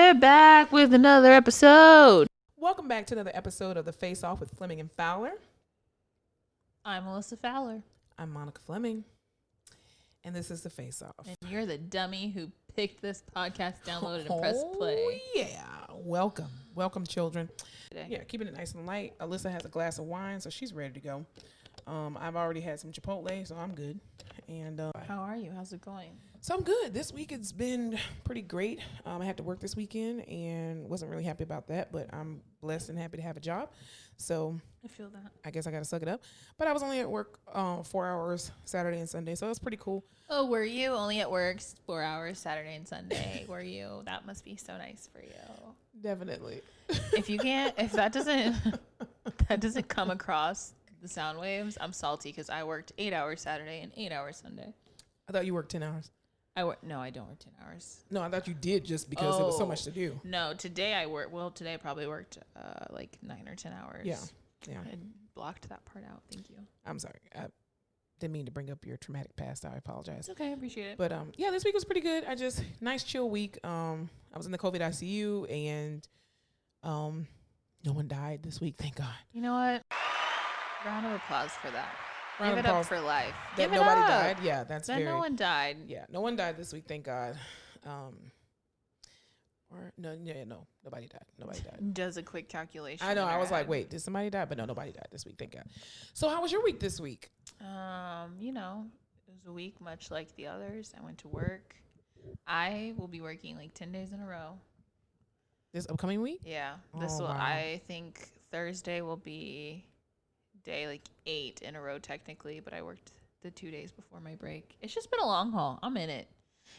We're back with another episode. Welcome back to another episode of The Face Off with Fleming and Fowler. I'm Melissa Fowler. I'm Monica Fleming, and this is The Face Off. And you're the dummy who picked this podcast, downloaded, and pressed play. Oh, yeah. Welcome. Welcome, children. Today. Yeah, keeping it nice and light. Alyssa has a glass of wine, so she's ready to go. I've already had some Chipotle, so I'm good. And How are you? How's it going? so I'm good. This week it's been pretty great. I had to work this weekend and wasn't really happy about that, but I'm blessed and happy to have a job. So I feel that. I guess I got to suck it up. But I was only at work 4 hours Saturday and Sunday, so it was pretty cool. Oh, were you only at work 4 hours Saturday and Sunday? Were you? That must be so nice for you. Definitely. If that doesn't come across the sound waves, I'm salty because I worked 8 hours Saturday and 8 hours Sunday. I thought you worked 10 hours. No, I don't work 10 hours. No, I thought you did just because it was so much to do. No, today I work. Well, today I probably worked like 9 or 10 hours. Yeah. I blocked that part out. Thank you. I'm sorry. I didn't mean to bring up your traumatic past. I apologize. It's okay. I appreciate it. But yeah, this week was pretty good. Nice chill week. I was in the COVID ICU and no one died this week. Thank God. You know what? Round of applause for that. Round Give of it up applause for life. that Give it nobody up. died. Yeah, that's That very. no one died. Yeah, no one died this week. Thank God. Nobody died. Nobody died. Does a quick calculation. I know. in I her was like, head. wait, did somebody die? But no, nobody died this week. Thank God. So how was your week this week? You know, it was a week much like the others. I went to work. I will be working like 10 days in a row. This upcoming week? Yeah. Wow. I think Thursday will be day like 8 in a row technically, but I worked the 2 days before my break. It's just been a long haul. I'm in it.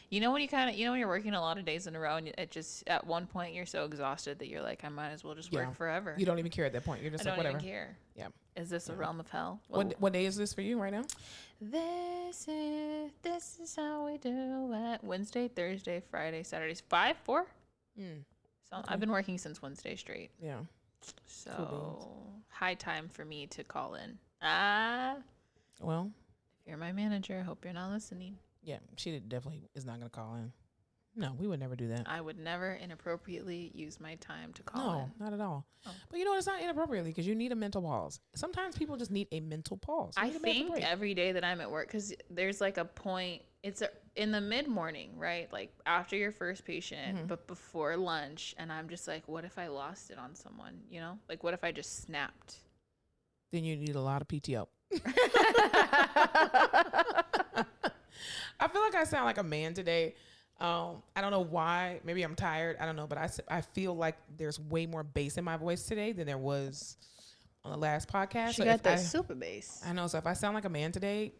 You know when when you're working a lot of days in a row and it just at one point you're so exhausted that you're like, I might as well just work forever. You don't even care at that point. You're just I like, don't whatever. even care. Yeah. Is this a realm of hell? What day is this for you right now? This is how we do it. Wednesday, Thursday, Friday, Saturdays. 4? So Okay. I've been working since Wednesday straight. Yeah. So Cool high time for me to call in. Well, If you're my manager, I hope you're not listening. yeah, she definitely is not going to call in. No, we would never do that. I would never inappropriately use my time to call No, in. not at all. Oh. But you know what? It's not inappropriately because you need a mental pause. Sometimes people just need a mental pause. You I need a mental think break. every day that I'm at work, because there's like a point, in the mid-morning, right? Like after your first patient, but before lunch. And I'm just like, what if I lost it on someone, you know? Like, what if I just snapped? Then you need a lot of PTO. I feel like I sound like a man today. I don't know why. Maybe I'm tired. I don't know. But I feel like there's way more bass in my voice today than there was on the last podcast. She So got if that super bass. I know. So if I sound like a man today,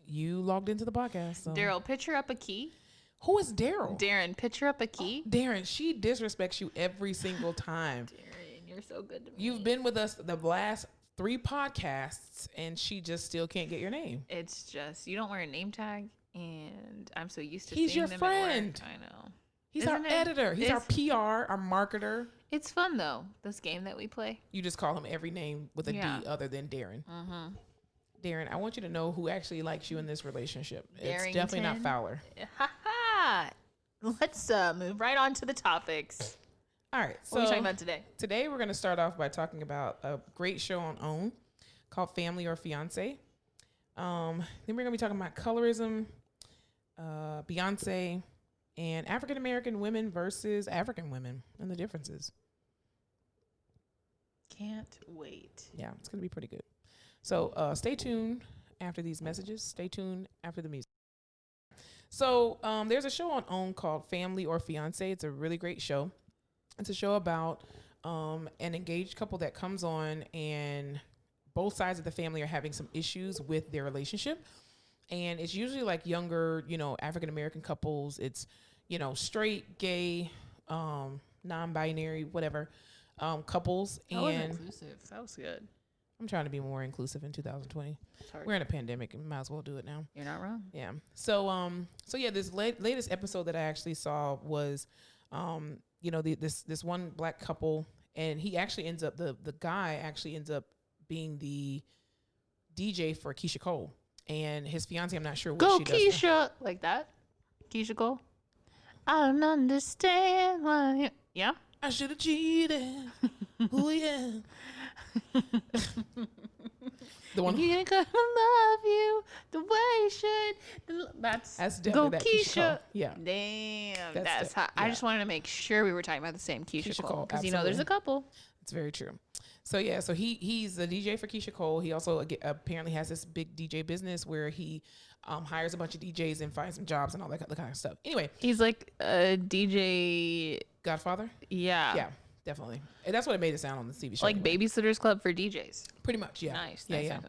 you logged into the podcast. So. Daryl, picture up a key. Who is Daryl? Darren, picture up a key. Darren, she disrespects you every single time. Darren, you're so good to me. You've been with us the last 3 podcasts, and she just still can't get your name. It's just, you don't wear a name tag, and I'm so used to He's seeing your them friend. at work. I know. He's our Isn't it? editor. He's our PR, our marketer. It's fun, though, this game that we play. You just call him every name with a D Yeah. other than Darren. Darren, I want you to know who actually likes you in this relationship. It's Darrington. definitely not Fowler. Ha ha! Let's move right on to the topics. All right. What are we talking about today? Today we're going to start off by talking about a great show on OWN called Family or Fiance. Then we're going to be talking about colorism, Beyonce, and African American women versus African women and the differences. Can't wait. Yeah, it's going to be pretty good. So stay tuned after these messages. Stay tuned after the music. So there's a show on OWN called Family or Fiance. It's a really great show. It's a show about an engaged couple that comes on, and both sides of the family are having some issues with their relationship. And it's usually like younger, African-American couples. It's, straight, gay, non-binary, whatever, couples. That was And inclusive. That was good. I'm trying to be more inclusive in 2020. Sorry. We're in a pandemic and might as well do it now. You're not wrong. Yeah. So yeah, this latest episode that I actually saw was, this one black couple, and he actually ends up, the guy actually ends up being the DJ for Keisha Cole, and his fiance, I'm not sure what Go she does. Keisha! Like that? Keisha Cole? I don't understand why. Yeah. I should have cheated. Oh yeah. The one You're gonna love you the way you should. That's definitely that Keisha Cole. Yeah. Damn. That's That's the- how. I yeah. just wanted to make sure we were talking about the same Keisha, Keisha Cole. Cole, Because, you know, there's a absolutely. couple. It's very true. So yeah, so he's a DJ for Keisha Cole. He also apparently has this big DJ business where he hires a bunch of DJs and finds them jobs and all that kind of stuff. Anyway, He's like a DJ. Godfather. Yeah. Yeah, definitely. And that's what it made it sound on the TV show. Like anyway. Babysitters Club for DJs. Pretty much, yeah. Nice. Yeah, nice, yeah.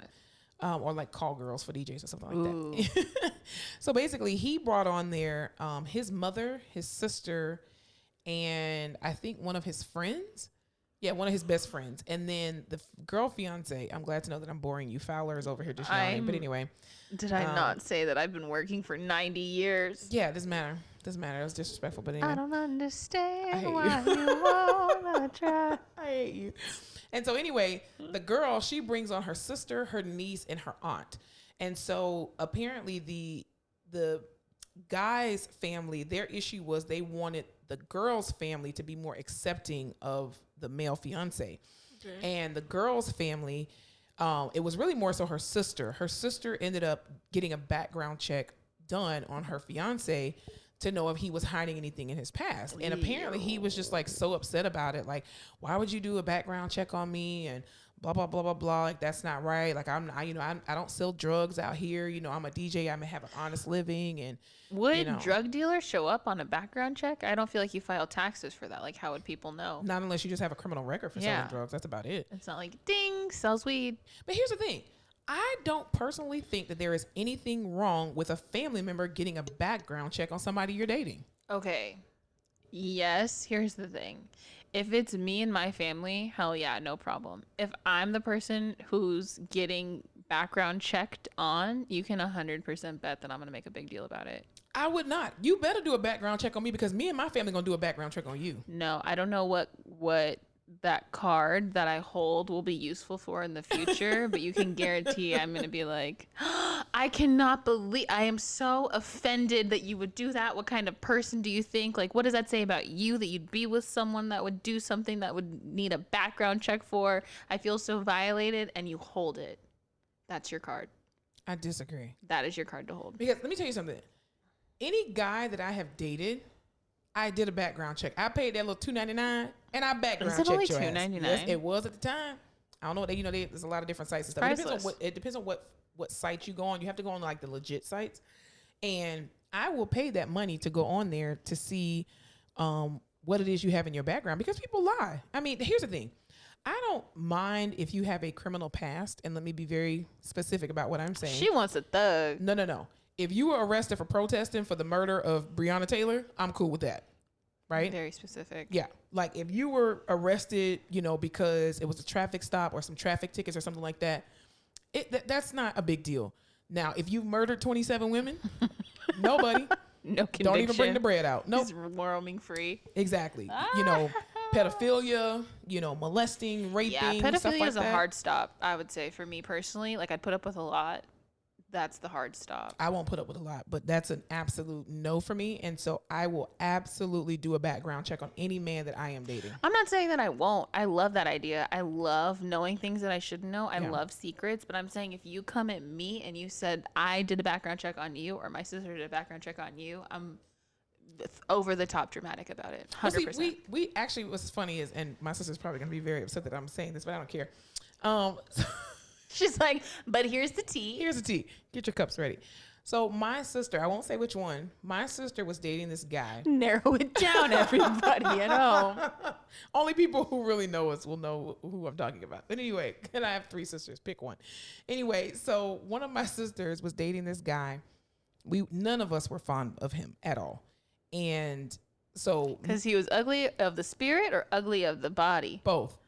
nice. Or like call girls for DJs or something Ooh. like that. So basically, he brought on there his mother, his sister, and I think one of his friends. Yeah, one of his best friends. And then the girl fiance, I'm glad to know that I'm boring you. Fowler is over here just yawning. But anyway. Did I not say that I've been working for 90 years? Yeah, it doesn't matter. Doesn't matter. It was disrespectful. But anyway. I don't understand I hate why you. you wanna try. I hate you. And so anyway, the girl, she brings on her sister, her niece, and her aunt. And so apparently the guy's family, their issue was they wanted the girl's family to be more accepting of the male fiance. Okay. And the girl's family, it was really more so her sister. Her sister ended up getting a background check done on her fiance to know if he was hiding anything in his past. And apparently he was just like so upset about it. Like, why would you do a background check on me? And blah, blah, blah, blah, blah. Like, that's not right. Like, I don't sell drugs out here. You know, I'm a DJ. I'm gonna have an honest living. And Would drug dealers show up on a background check? I don't feel like you file taxes for that. Like, how would people know? not unless you just have a criminal record for selling drugs. That's about it. It's not like, ding, sells weed. But here's the thing. I don't personally think that there is anything wrong with a family member getting a background check on somebody you're dating. Okay. Yes, here's the thing. If it's me and my family, hell yeah, no problem. If I'm the person who's getting background checked on, you can 100% bet that I'm going to make a big deal about it. I would not. You better do a background check on me because me and my family going to do a background check on you. No, I don't know what that card that I hold will be useful for in the future, but you can guarantee I'm going to be like, I cannot believe, I am so offended that you would do that. What kind of person do you think? Like, what does that say about you that you'd be with someone that would do something that would need a background check for? I feel so violated, and you hold it. That's your card. I disagree. That is your card to hold. Because let me tell you something. Any guy that I have dated, I did a background check. I paid that little $2.99 and I background checked your ass. Is it only $2.99? Yes, it was at the time. I don't know what there's a lot of different sites and stuff. It depends on what site you go on. You have to go on like the legit sites. And I will pay that money to go on there to see what it is you have in your background because people lie. I mean, here's the thing. I don't mind if you have a criminal past, and let me be very specific about what I'm saying. She wants a thug. No. If you were arrested for protesting for the murder of Breonna Taylor, I'm cool with that. Right? Very specific. Yeah. Like if you were arrested, because it was a traffic stop or some traffic tickets or something like that, that's not a big deal. Now, if you've murdered 27 women, nobody. No conviction. Don't even bring the bread out. No. Nope. He's roaming free. Exactly. Pedophilia, molesting, raping, yeah, stuff like pedophilia is that. a hard stop, I would say, for me personally. Like, I'd put up with a lot. That's the hard stop. I won't put up with a lot, but that's an absolute no for me. And so I will absolutely do a background check on any man that I am dating. I'm not saying that I won't. I love that idea. I love knowing things that I shouldn't know. I love secrets. But I'm saying if you come at me and you said, I did a background check on you or my sister did a background check on you, I'm over the top dramatic about it. 100%. Well, see, we actually, what's funny is, and my sister's probably going to be very upset that I'm saying this, but I don't care. She's like, but here's the tea. Here's the tea. Get your cups ready. So my sister, I won't say which one, my sister was dating this guy. Narrow it down, everybody at home. Only people who really know us will know who I'm talking about. But anyway, and I have 3 sisters. Pick one. Anyway, so one of my sisters was dating this guy. None of us were fond of him at all. And so... Because he was ugly of the spirit or ugly of the body? Both.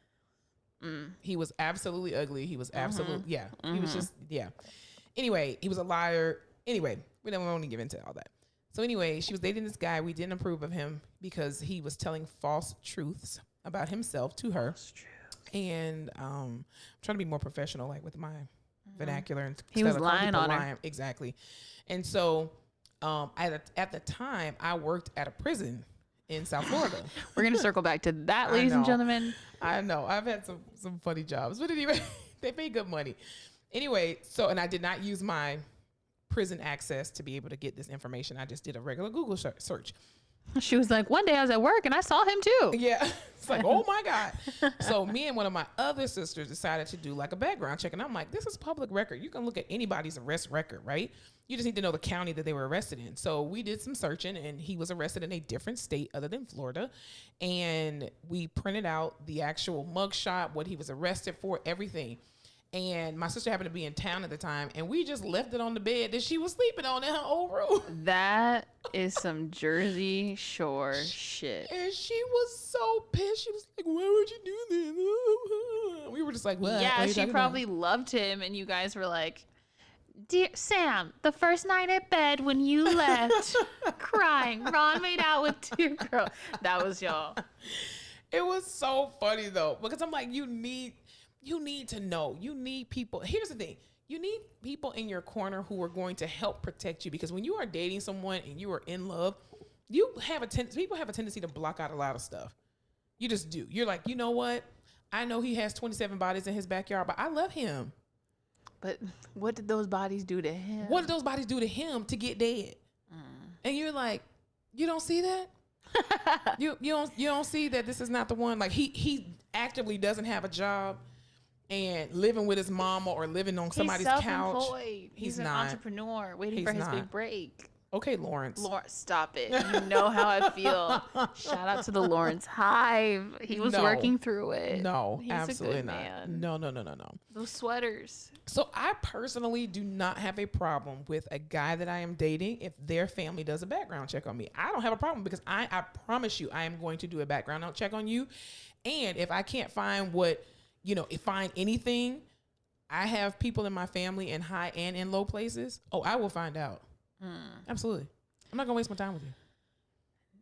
He was absolutely ugly. He was absolutely, He was just, Anyway, he was a liar. Anyway, we don't want to get into all that. So anyway, she was dating this guy. We didn't approve of him because he was telling false truths about himself to her. And I'm trying to be more professional, like with my vernacular. And he was lying on her. Exactly. And so At the time, I worked at a prison in South Florida. We're going to circle back to that, I ladies and know. gentlemen. I know. I've had some funny jobs, but anyway, they pay good money. Anyway, and I did not use my prison access to be able to get this information. I just did a regular Google search. She was like, one day I was at work and I saw him too. Yeah. It's like, oh my God. So me and one of my other sisters decided to do like a background check. And I'm like, this is public record. You can look at anybody's arrest record, right? You just need to know the county that they were arrested in. So we did some searching, and he was arrested in a different state other than Florida. And we printed out the actual mugshot, what he was arrested for, everything. And my sister happened to be in town at the time, and we just left it on the bed that she was sleeping on in her old room. That is some Jersey Shore shit. And she was so pissed. She was like, why would you do this? We were just like, what? Yeah, What are you she talking probably loved him, and you guys were like, "Dear Sam, the first night at bed when you left, crying, Ron made out with two girls." That was y'all. It was so funny though, because I'm like, you need to know. You need people. Here's the thing. You need people in your corner who are going to help protect you, because when you are dating someone and you are in love, people have a tendency to block out a lot of stuff. You just do. You're like, you know what? I know he has 27 bodies in his backyard, but I love him. But what did those bodies do to him? What did those bodies do to him to get dead? And you're like, you don't see that? you don't see that this is not the one. Like he actively doesn't have a job and living with his mama or living on somebody's couch. Self-employed. He's an entrepreneur waiting for his big break. Okay, Lawrence. Stop it. You know how I feel. Shout out to the Lawrence Hive. He was working through it. No, He's absolutely a good not. Man. No. Those sweaters. So I personally do not have a problem with a guy that I am dating if their family does a background check on me. I don't have a problem, because I promise you I am going to do a background check on you. And if I can't find find anything, I have people in my family in high and in low places. Oh, I will find out. Absolutely. I'm not gonna waste my time with you.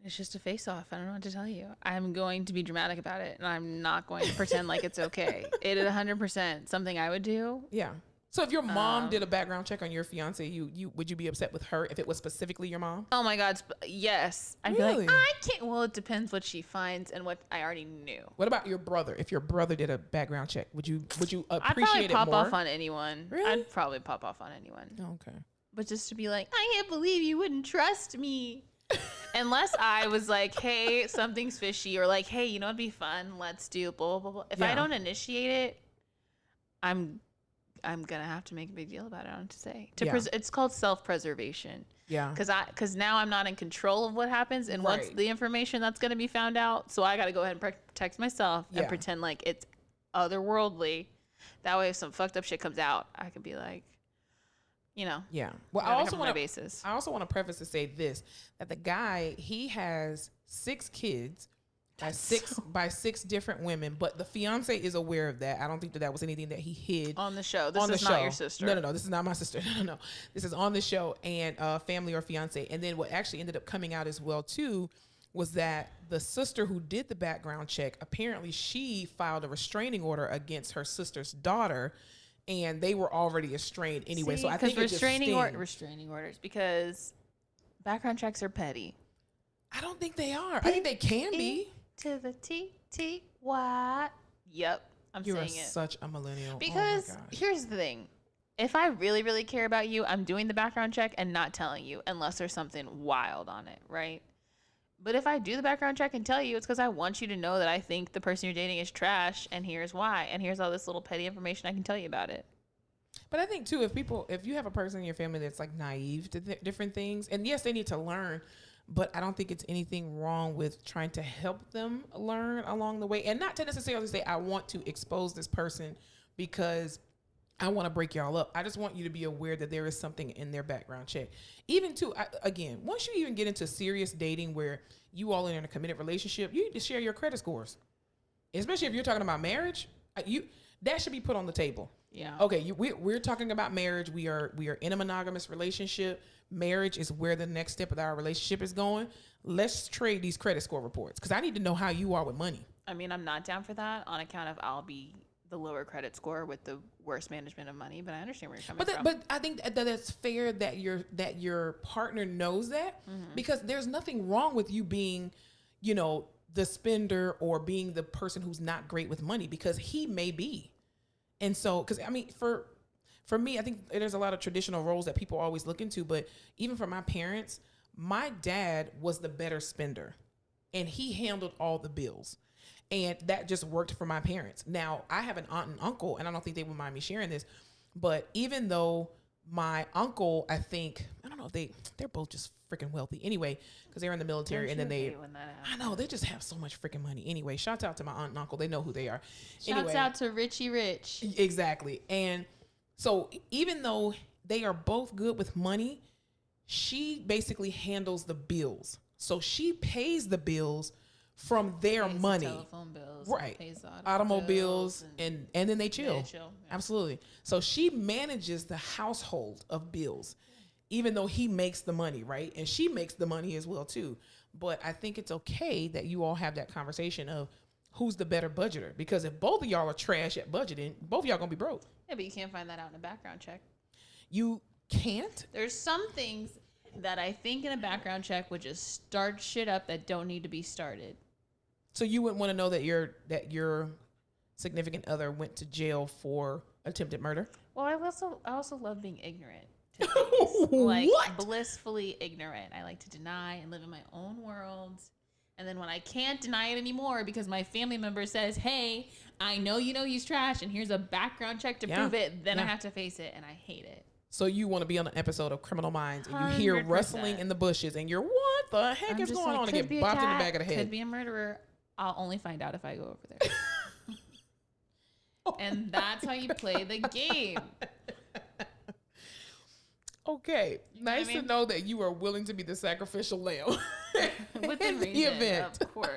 It's just a face-off. I don't know what to tell you. I'm going to be dramatic about it, and I'm not going to pretend like it's okay. It is 100% something I would do. Yeah. So if your mom did a background check on your fiance, you would you be upset with her if it was specifically your mom? Oh my God, yes. I'd Really? be like, I can't. Well, it depends what she finds and what I already knew. What about your brother? If your brother did a background check, would you appreciate I'd probably it pop more? off on anyone. Really? I'd probably pop off on anyone. Oh, okay. But just to be like, I can't believe you wouldn't trust me. Unless I was like, hey, something's fishy, or like, hey, you know, it'd be fun. Let's do blah, blah, blah. If I don't initiate it, I'm going to have to make a big deal about it. I don't know what to say. It's called self-preservation. Yeah. Because now I'm not in control of what happens and what's the information that's going to be found out. So I got to go ahead and protect myself and pretend like it's otherworldly. That way, if some fucked up shit comes out, I could be like, Yeah. Well, I also want to preface to say this, that the guy, he has 6 kids by six different women, but the fiance is aware of that. I don't think that was anything that he hid on the show. This is not your sister. No. This is not my sister. No. This is on the show, and family or fiance. And then what actually ended up coming out as well too was that the sister who did the background check, apparently she filed a restraining order against her sister's daughter. And they were already estranged anyway. So I think restraining orders, because background checks are petty. I don't think they are. I think they can be. To the T-T-Y. Yep, You're saying it. Such a millennial. Because here's the thing. If I really, really care about you, I'm doing the background check and not telling you unless there's something wild on it, right? But if I do the background check and tell you, it's because I want you to know that I think the person you're dating is trash, and here's why, and here's all this little petty information I can tell you about it. But I think too, if you have a person in your family that's like naive to different things, and yes, they need to learn, but I don't think it's anything wrong with trying to help them learn along the way, and not to necessarily say I want to expose this person because I want to break y'all up. I just want you to be aware that there is something in their background check. Even too, again, once you even get into serious dating where you all are in a committed relationship, you need to share your credit scores. Especially if you're talking about marriage, that should be put on the table. Yeah. Okay, we're talking about marriage. We are in a monogamous relationship. Marriage is where the next step of our relationship is going. Let's trade these credit score reports, because I need to know how you are with money. I mean, I'm not down for that on account of I'll be the lower credit score with the worse management of money, but I understand where you're coming But from. but I think that it's fair that your partner knows that, because there's nothing wrong with you being, the spender or being the person who's not great with money, because he may be. And so, because I mean, for me, I think there's a lot of traditional roles that people always look into, but even for my parents, my dad was the better spender and he handled all the bills. And that just worked for my parents. Now, I have an aunt and uncle, and I don't think they would mind me sharing this, but even though my uncle, I don't know if they're both just freaking wealthy anyway, because they're in the military. Don't and then you they, hate when that I happens? know, they just have so much freaking money. Anyway, shouts out to my aunt and uncle. They know who they are. Shouts Anyway, out to Richie Rich. exactly. And so even though they are both good with money, she basically handles the bills. So she pays the bills from their Pays the money. telephone bills, Right. Pays the Automobiles, and and then they chill. yeah. Absolutely. So she manages the household of bills, even though he makes the money, right? And she makes the money as well too. But I think it's okay that you all have that conversation of who's the better budgeter, because if both of y'all are trash at budgeting, both of y'all gonna be broke. Yeah, but you can't find that out in a background check. You can't. There's some things that I think in a background check would just start shit up that don't need to be started. So you wouldn't want to know that your significant other went to jail for attempted murder? Well, I also love being ignorant to things. Like What? blissfully ignorant. I like to deny and live in my own world. And then when I can't deny it anymore because my family member says, "Hey, I know you know he's trash and here's a background check to prove it," then I have to face it and I hate it. So you want to be on an episode of Criminal Minds and you hear 100%. rustling in the bushes and you're, what the heck I'm is just going like, on, and could get be a bopped in the cat, back of the head? Could be a murderer. I'll only find out if I go over there. And that's how you play the game. Okay, You know what I nice to mean? know that you are willing to be the sacrificial lamb Within in the reason, event. of course.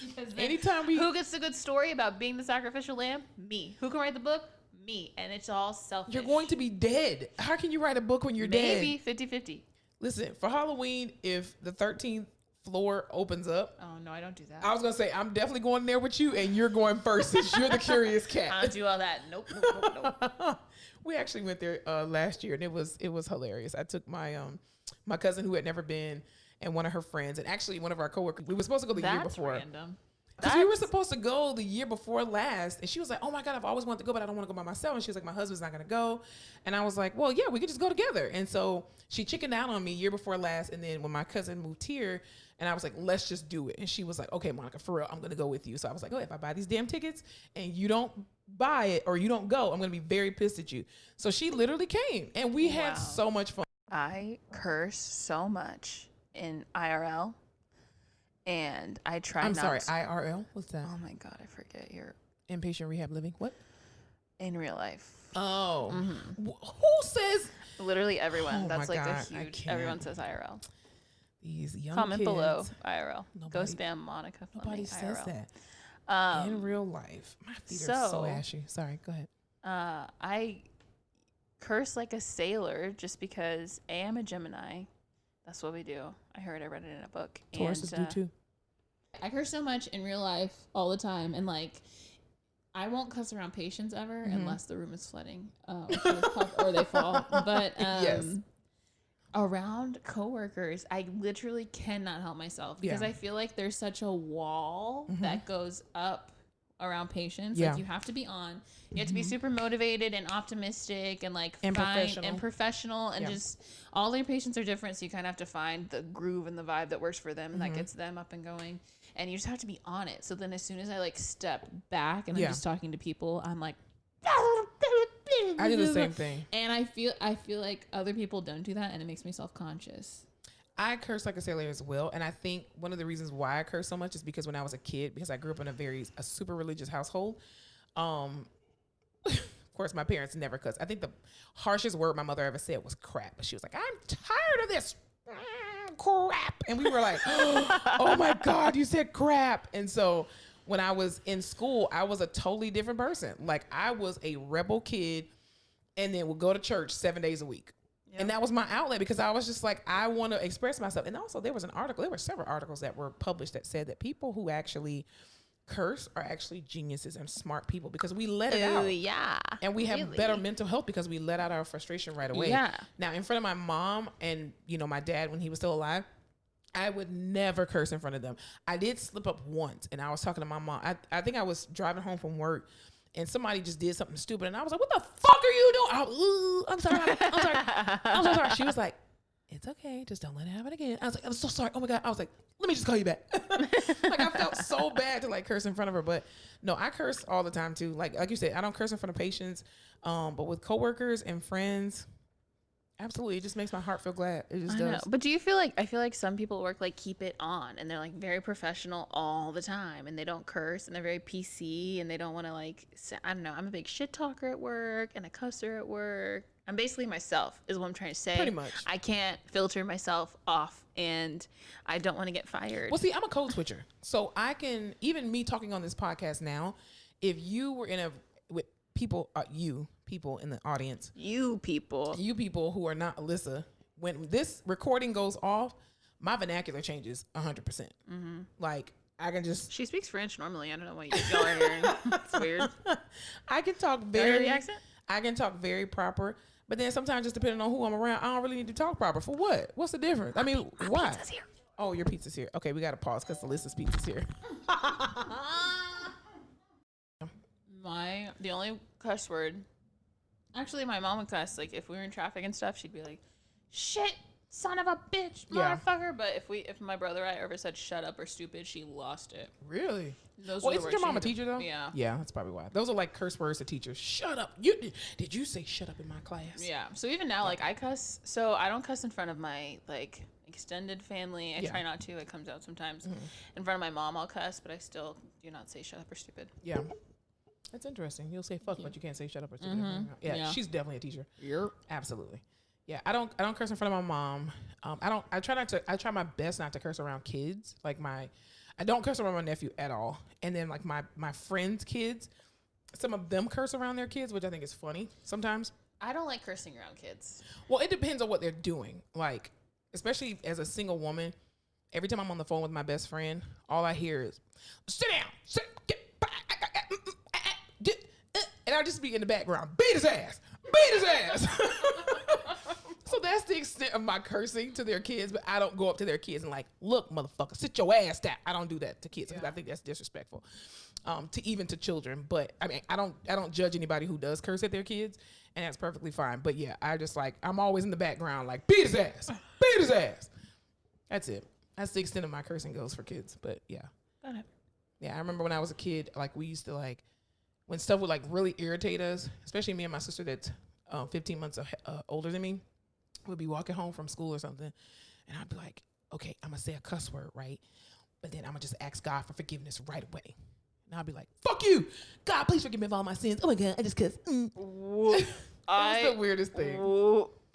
Because then Anytime we, who gets the good story about being the sacrificial lamb? Me. Who can write the book? Me. And it's all selfish. you're going to be dead. How can you write a book when you're Maybe dead? 50-50. Listen, for Halloween, if the 13th floor opens up, Oh, no, I don't do that. I was gonna say I'm definitely going there with you, and you're going first since you're the curious I cat. don't do all that. Nope. We actually went there last year, and it was hilarious. I took my my cousin who had never been, and one of her friends, and actually one of our coworkers. We were supposed to go the year That's before. random. Because we were supposed to go the year before last, and she was like, "Oh my God, I've always wanted to go, but I don't want to go by myself." And she was like, "My husband's not going to go," and I was like, "Well, yeah, we could just go together." And so she chickened out on me year before last, and then when my cousin moved here, and I was like, "Let's just do it," and she was like, "Okay, Monica, for real, I'm going to go with you." So I was like, "Oh, if I buy these damn tickets and you don't buy it or you don't go, I'm going to be very pissed at you." So she literally came, and we had Wow. so much fun. I curse so much in IRL, and I try I'm not sorry, to- IRL? What's that? Oh my God, I forget. You're Inpatient rehab living? What? in real life. Oh. Mm-hmm. Who says Literally everyone. Oh That's my like God, a I huge. Everyone can't. says IRL. these young Comment kids? below IRL. Go Nobody- spam Monica. Nobody Fleming, says IRL. that in real life. My feet are so so- ashy. Sorry, go ahead. I curse like a sailor just because I'm a Gemini. That's what we do. I heard. I read it in a book. Tauruses and, do too. I curse so much in real life all the time, and like, I won't cuss around patients ever unless the room is flooding, or they fall. But Yes. around coworkers, I literally cannot help myself because Yeah. I feel like there's such a wall that goes up around patients. Yeah. Like you have to be on. You have to be super motivated and optimistic and like And find professional. and professional and Yeah. just all your patients are different, so you kind of have to find the groove and the vibe that works for them and that gets them up and going. And you just have to be on it. So then as soon as I like step back and Yeah. I'm just talking to people, I'm like I do the same thing. and I feel like other people don't do that and it makes me self-conscious. I curse like a sailor as well, and I think one of the reasons why I curse so much is because when I was a kid, because I grew up in a super religious household. Of course, my parents never cussed. I think the harshest word my mother ever said was crap. She was like, "I'm tired of this crap," and we were like, "Oh my God, you said crap!" And so when I was in school, I was a totally different person. Like I was a rebel kid, and then would go to church 7 days a week. And that was my outlet because I was just like, I want to express myself. And also there were several articles that were published that said that people who actually curse are actually geniuses and smart people because we let it Oh out. yeah. And we have Really? better mental health because we let out our frustration right away. Yeah. Now, in front of my mom and, my dad when he was still alive, I would never curse in front of them. I did slip up once, and I was talking to my mom. I think I was driving home from work, and somebody just did something stupid, and I was like, "What the fuck are you doing?" I'm sorry. I'm sorry. I'm so sorry. She was like, "It's okay. Just don't let it happen again." I was like, "I'm so sorry. Oh my God." I was like, "Let me just call you back." Like, I felt so bad to like curse in front of her, but no, I curse all the time too. Like you said, I don't curse in front of patients, but with coworkers and friends. Absolutely. It just makes my heart feel glad. It just I does. know. But do you feel like, I feel like some people at work like keep it on and they're like very professional all the time and they don't curse and they're very PC and they don't want to like, I don't know. I'm a big shit talker at work and a cusser at work. I'm basically myself is what I'm trying to say. Pretty much. I can't filter myself off and I don't want to get fired. Well, see, I'm a code switcher. So I can, even me talking on this podcast now, if you were with people, people in the audience, You people who are not Alyssa, when this recording goes off, my vernacular changes 100%. Mm-hmm. Like, I can just. She speaks French normally. I don't know what y'all are hearing. It's weird. I can talk Y'all hear very. the accent? I can talk very proper, but then sometimes just depending on who I'm around, I don't really need to talk proper. For what? What's the difference? I mean, why? Pizza's here. Oh, your pizza's here. Okay, we got to pause because Alyssa's pizza's here. The only cuss word. Actually, my mom would cuss. Like if we were in traffic and stuff, she'd be like, "Shit, son of a bitch, Yeah. motherfucker." But if my brother or I ever said "shut up" or "stupid," she lost it. Really? Those Well, were the isn't words your she mom a would- teacher though? Yeah. Yeah, that's probably why. Those are like curse words to teachers. Shut up. Did you say shut up in my class? Yeah. So even now, like I cuss. So I don't cuss in front of my like extended family. I Yeah. try not to. It comes out sometimes. In front of my mom, I'll cuss, but I still do not say "shut up" or "stupid." Yeah. That's interesting. You'll say fuck, but you can't say shut up or stupid. Yeah, Yeah. she's definitely a teacher. Yep. Absolutely. Yeah, I don't curse in front of my mom. I try my best not to curse around kids. Like I don't curse around my nephew at all. And then like my friends' kids, some of them curse around their kids, which I think is funny sometimes. I don't like cursing around kids. Well, it depends on what they're doing. Like, especially as a single woman, every time I'm on the phone with my best friend, all I hear is sit down, and I'll just be in the background, beat his ass. So that's the extent of my cursing to their kids, but I don't go up to their kids and like, look, motherfucker, sit your ass down. I don't do that to kids because I think that's disrespectful, to children. But I mean, I don't judge anybody who does curse at their kids, and that's perfectly fine. But yeah, I'm always in the background like, beat his ass. That's it. That's the extent of my cursing goes for kids. But yeah. Got it. Yeah, I remember when I was a kid, like we used to like, when stuff would like really irritate us, especially me and my sister that's 15 months older than me, would be walking home from school or something, and I'd be like, okay, I'm gonna say a cuss word, right? But then I'm gonna just ask God for forgiveness right away. And I'll be like, fuck you! God, please forgive me of all my sins. Oh my God, I just cussed. That was the weirdest thing.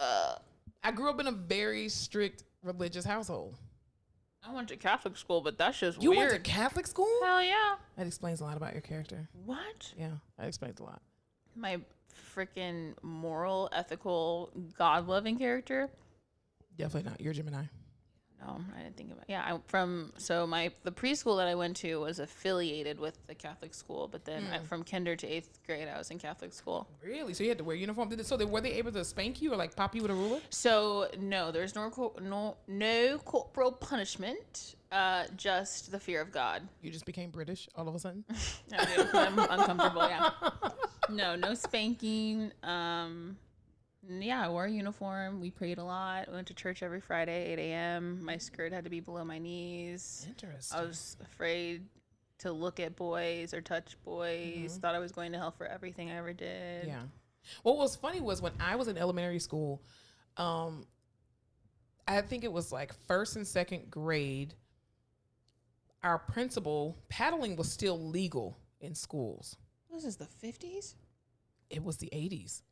I grew up in a very strict religious household. I went to Catholic school, but that's just You weird. went to Catholic school? Hell yeah. That explains a lot about your character. What? Yeah, that explains a lot. My freaking moral, ethical, God-loving character? Definitely not. You're Gemini. No, I didn't think about. Yeah, the preschool that I went to was affiliated with the Catholic school, but then from kinder to 8th grade, I was in Catholic school. Really? So you had to wear uniform? Were they able to spank you or like pop you with a ruler? So no, there's no corporal punishment, just the fear of God. You just became British all of a sudden? I'm uncomfortable. Yeah. No spanking. Yeah, I wore a uniform. We prayed a lot. Went to church every Friday, 8 a.m. My skirt had to be below my knees. Interesting. I was afraid to look at boys or touch boys. Thought I was going to hell for everything I ever did. Yeah. What was funny was when I was in elementary school, I think it was like first and second grade, our principal, paddling was still legal in schools. This is the 50s? It was the 80s.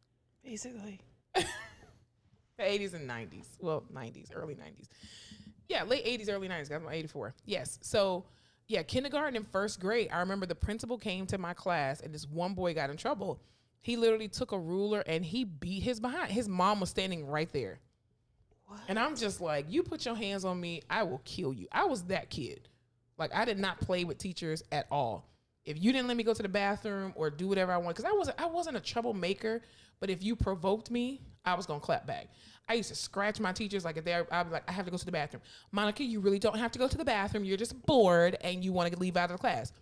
Basically. The 80s and 90s. Well, 90s, early 90s. Yeah, late 80s, early 90s. I'm 84. Yes. So, yeah, kindergarten and first grade, I remember the principal came to my class and this one boy got in trouble. He literally took a ruler and he beat his behind. His mom was standing right there. What? And I'm just like, you put your hands on me, I will kill you. I was that kid. Like, I did not play with teachers at all. If you didn't let me go to the bathroom or do whatever I wanted, because I wasn't a troublemaker, but if you provoked me, I was gonna clap back. I used to scratch my teachers like if I'd be like, I have to go to the bathroom. Monica, you really don't have to go to the bathroom. You're just bored and you want to leave out of the class.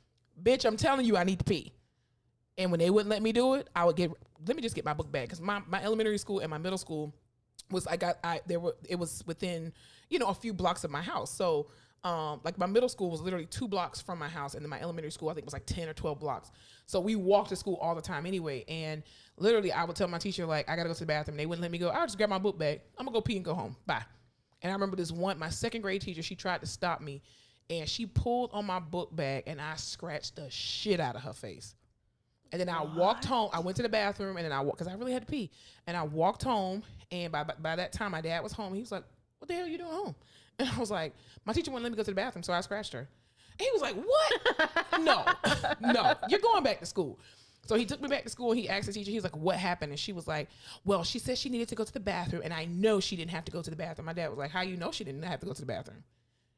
Bitch, I'm telling you, I need to pee. And when they wouldn't let me do it, I would let me just get my book back, because my elementary school and my middle school was it was within, a few blocks of my house. So like my middle school was literally 2 blocks from my house, and then my elementary school, I think, was like 10 or 12 blocks. So we walked to school all the time anyway. And literally I would tell my teacher, like, I gotta go to the bathroom. They wouldn't let me go. I would just grab my book bag. I'm gonna go pee and go home. Bye. And I remember my second grade teacher, she tried to stop me, and she pulled on my book bag, and I scratched the shit out of her face. And then I walked home. I went to the bathroom, and then because I really had to pee. And I walked home, and by that time, my dad was home. He was like, what the hell are you doing home? And I was like, my teacher wouldn't let me go to the bathroom, so I scratched her. And he was like, what? No, you're going back to school. So he took me back to school, and he asked the teacher, he was like, what happened? And she was like, well, she said she needed to go to the bathroom, and I know she didn't have to go to the bathroom. My dad was like, how you know she didn't have to go to the bathroom?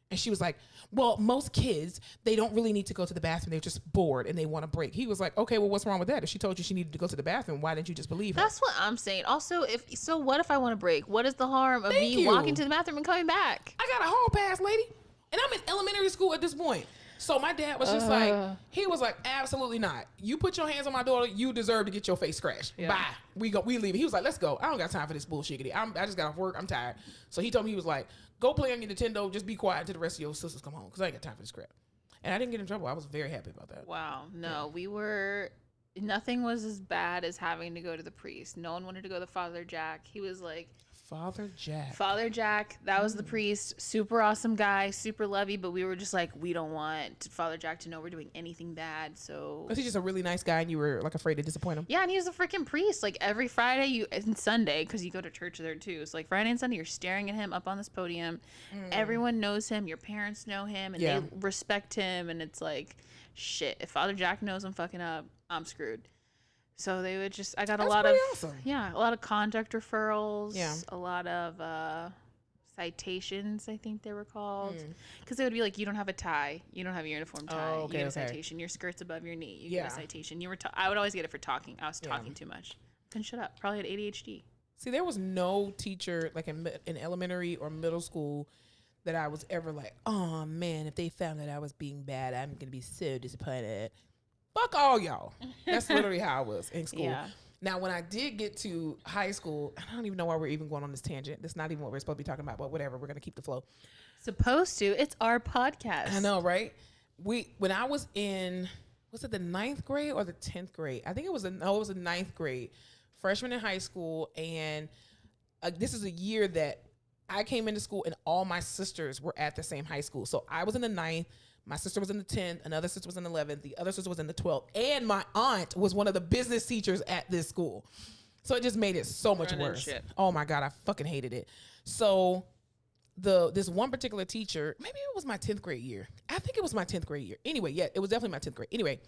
And she was like, well, most kids, they don't really need to go to the bathroom. They're just bored and they want a break. He was like, okay, well, what's wrong with that? If she told you she needed to go to the bathroom, why didn't you just believe her? That's what I'm saying. Also, what if I want a break? What is the harm of me walking to the bathroom and coming back? I got a hall pass, lady. And I'm in elementary school at this point. So my dad was just he was like, absolutely not. You put your hands on my daughter, you deserve to get your face scratched. Yeah. Bye. We leave. He was like, let's go. I don't got time for this bullshit. I just got off work. I'm tired. So he told me, he was like, go play on your Nintendo. Just be quiet until the rest of your sisters come home, because I ain't got time for this crap. And I didn't get in trouble. I was very happy about that. Wow. No, nothing was as bad as having to go to the priest. No one wanted to go to Father Jack. He was like, Father Jack, that was the priest. Super awesome guy, super lovey, but we were just like, we don't want Father Jack to know we're doing anything bad. So was he just a really nice guy and you were like afraid to disappoint him? Yeah, and he was a freaking priest. Like every Friday and Sunday, because you go to church there too. So like Friday and Sunday, you're staring at him up on this podium. Everyone knows him. Your parents know him, and they respect him. And it's like, shit, if Father Jack knows I'm fucking up, I'm screwed. So they would I got a lot of conduct referrals, a lot of citations, I think they were called. Because they would be like, you don't have a tie, you don't have a uniform tie, you get a citation, your skirt's above your knee, you get a citation. I would always get it for talking. I was talking too much. Couldn't shut up. Probably had ADHD. See, there was no teacher like in elementary or middle school that I was ever like, oh man, if they found that I was being bad, I'm going to be so disappointed. Fuck all y'all. That's literally how I was in school. Yeah. Now, when I did get to high school, I don't even know why we're even going on this tangent. That's not even what we're supposed to be talking about, but whatever. We're going to keep the flow. Supposed to. It's our podcast. I know, right? When I was in, was it the 9th grade or the 10th grade? I think it was the 9th grade, freshman in high school. And this is a year that I came into school and all my sisters were at the same high school. So I was in the 9th. My sister was in the 10th, another sister was in the 11th, the other sister was in the 12th, and my aunt was one of the business teachers at this school. So it just made it so much worse. Shit. Oh my God, I fucking hated it. So this one particular teacher, maybe it was my 10th grade year. I think it was my 10th grade year. Anyway, yeah, it was definitely my 10th grade. Anyway,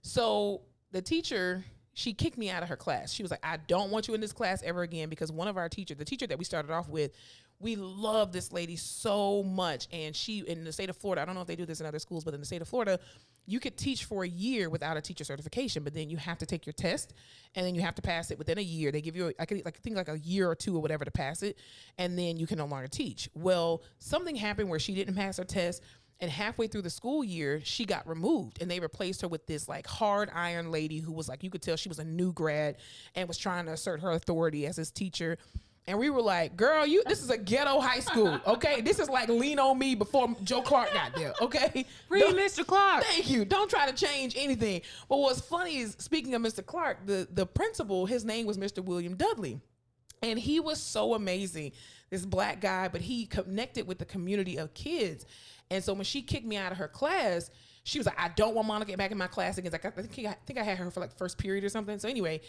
so the teacher, she kicked me out of her class. She was like, I don't want you in this class ever again, because one of our teachers, the teacher that we started off with, we love this lady so much. And she, in the state of Florida, I don't know if they do this in other schools, but in the state of Florida, you could teach for a year without a teacher certification, but then you have to take your test and then you have to pass it within a year. They give you, I think like a year or two or whatever to pass it. And then you can no longer teach. Well, something happened where she didn't pass her test. And halfway through the school year, she got removed and they replaced her with this like hard iron lady who was like, you could tell she was a new grad and was trying to assert her authority as his teacher. And we were like, girl, this is a ghetto high school, okay? This is like Lean on Me before Joe Clark got there, okay? Free Mr. Clark. Thank you. Don't try to change anything. But what's funny is, speaking of Mr. Clark, the principal, his name was Mr. William Dudley. And he was so amazing, this black guy, but he connected with the community of kids. And so when she kicked me out of her class, she was like, I don't want Monica back in my class again. Like, I think I had her for like first period or something. So anyway,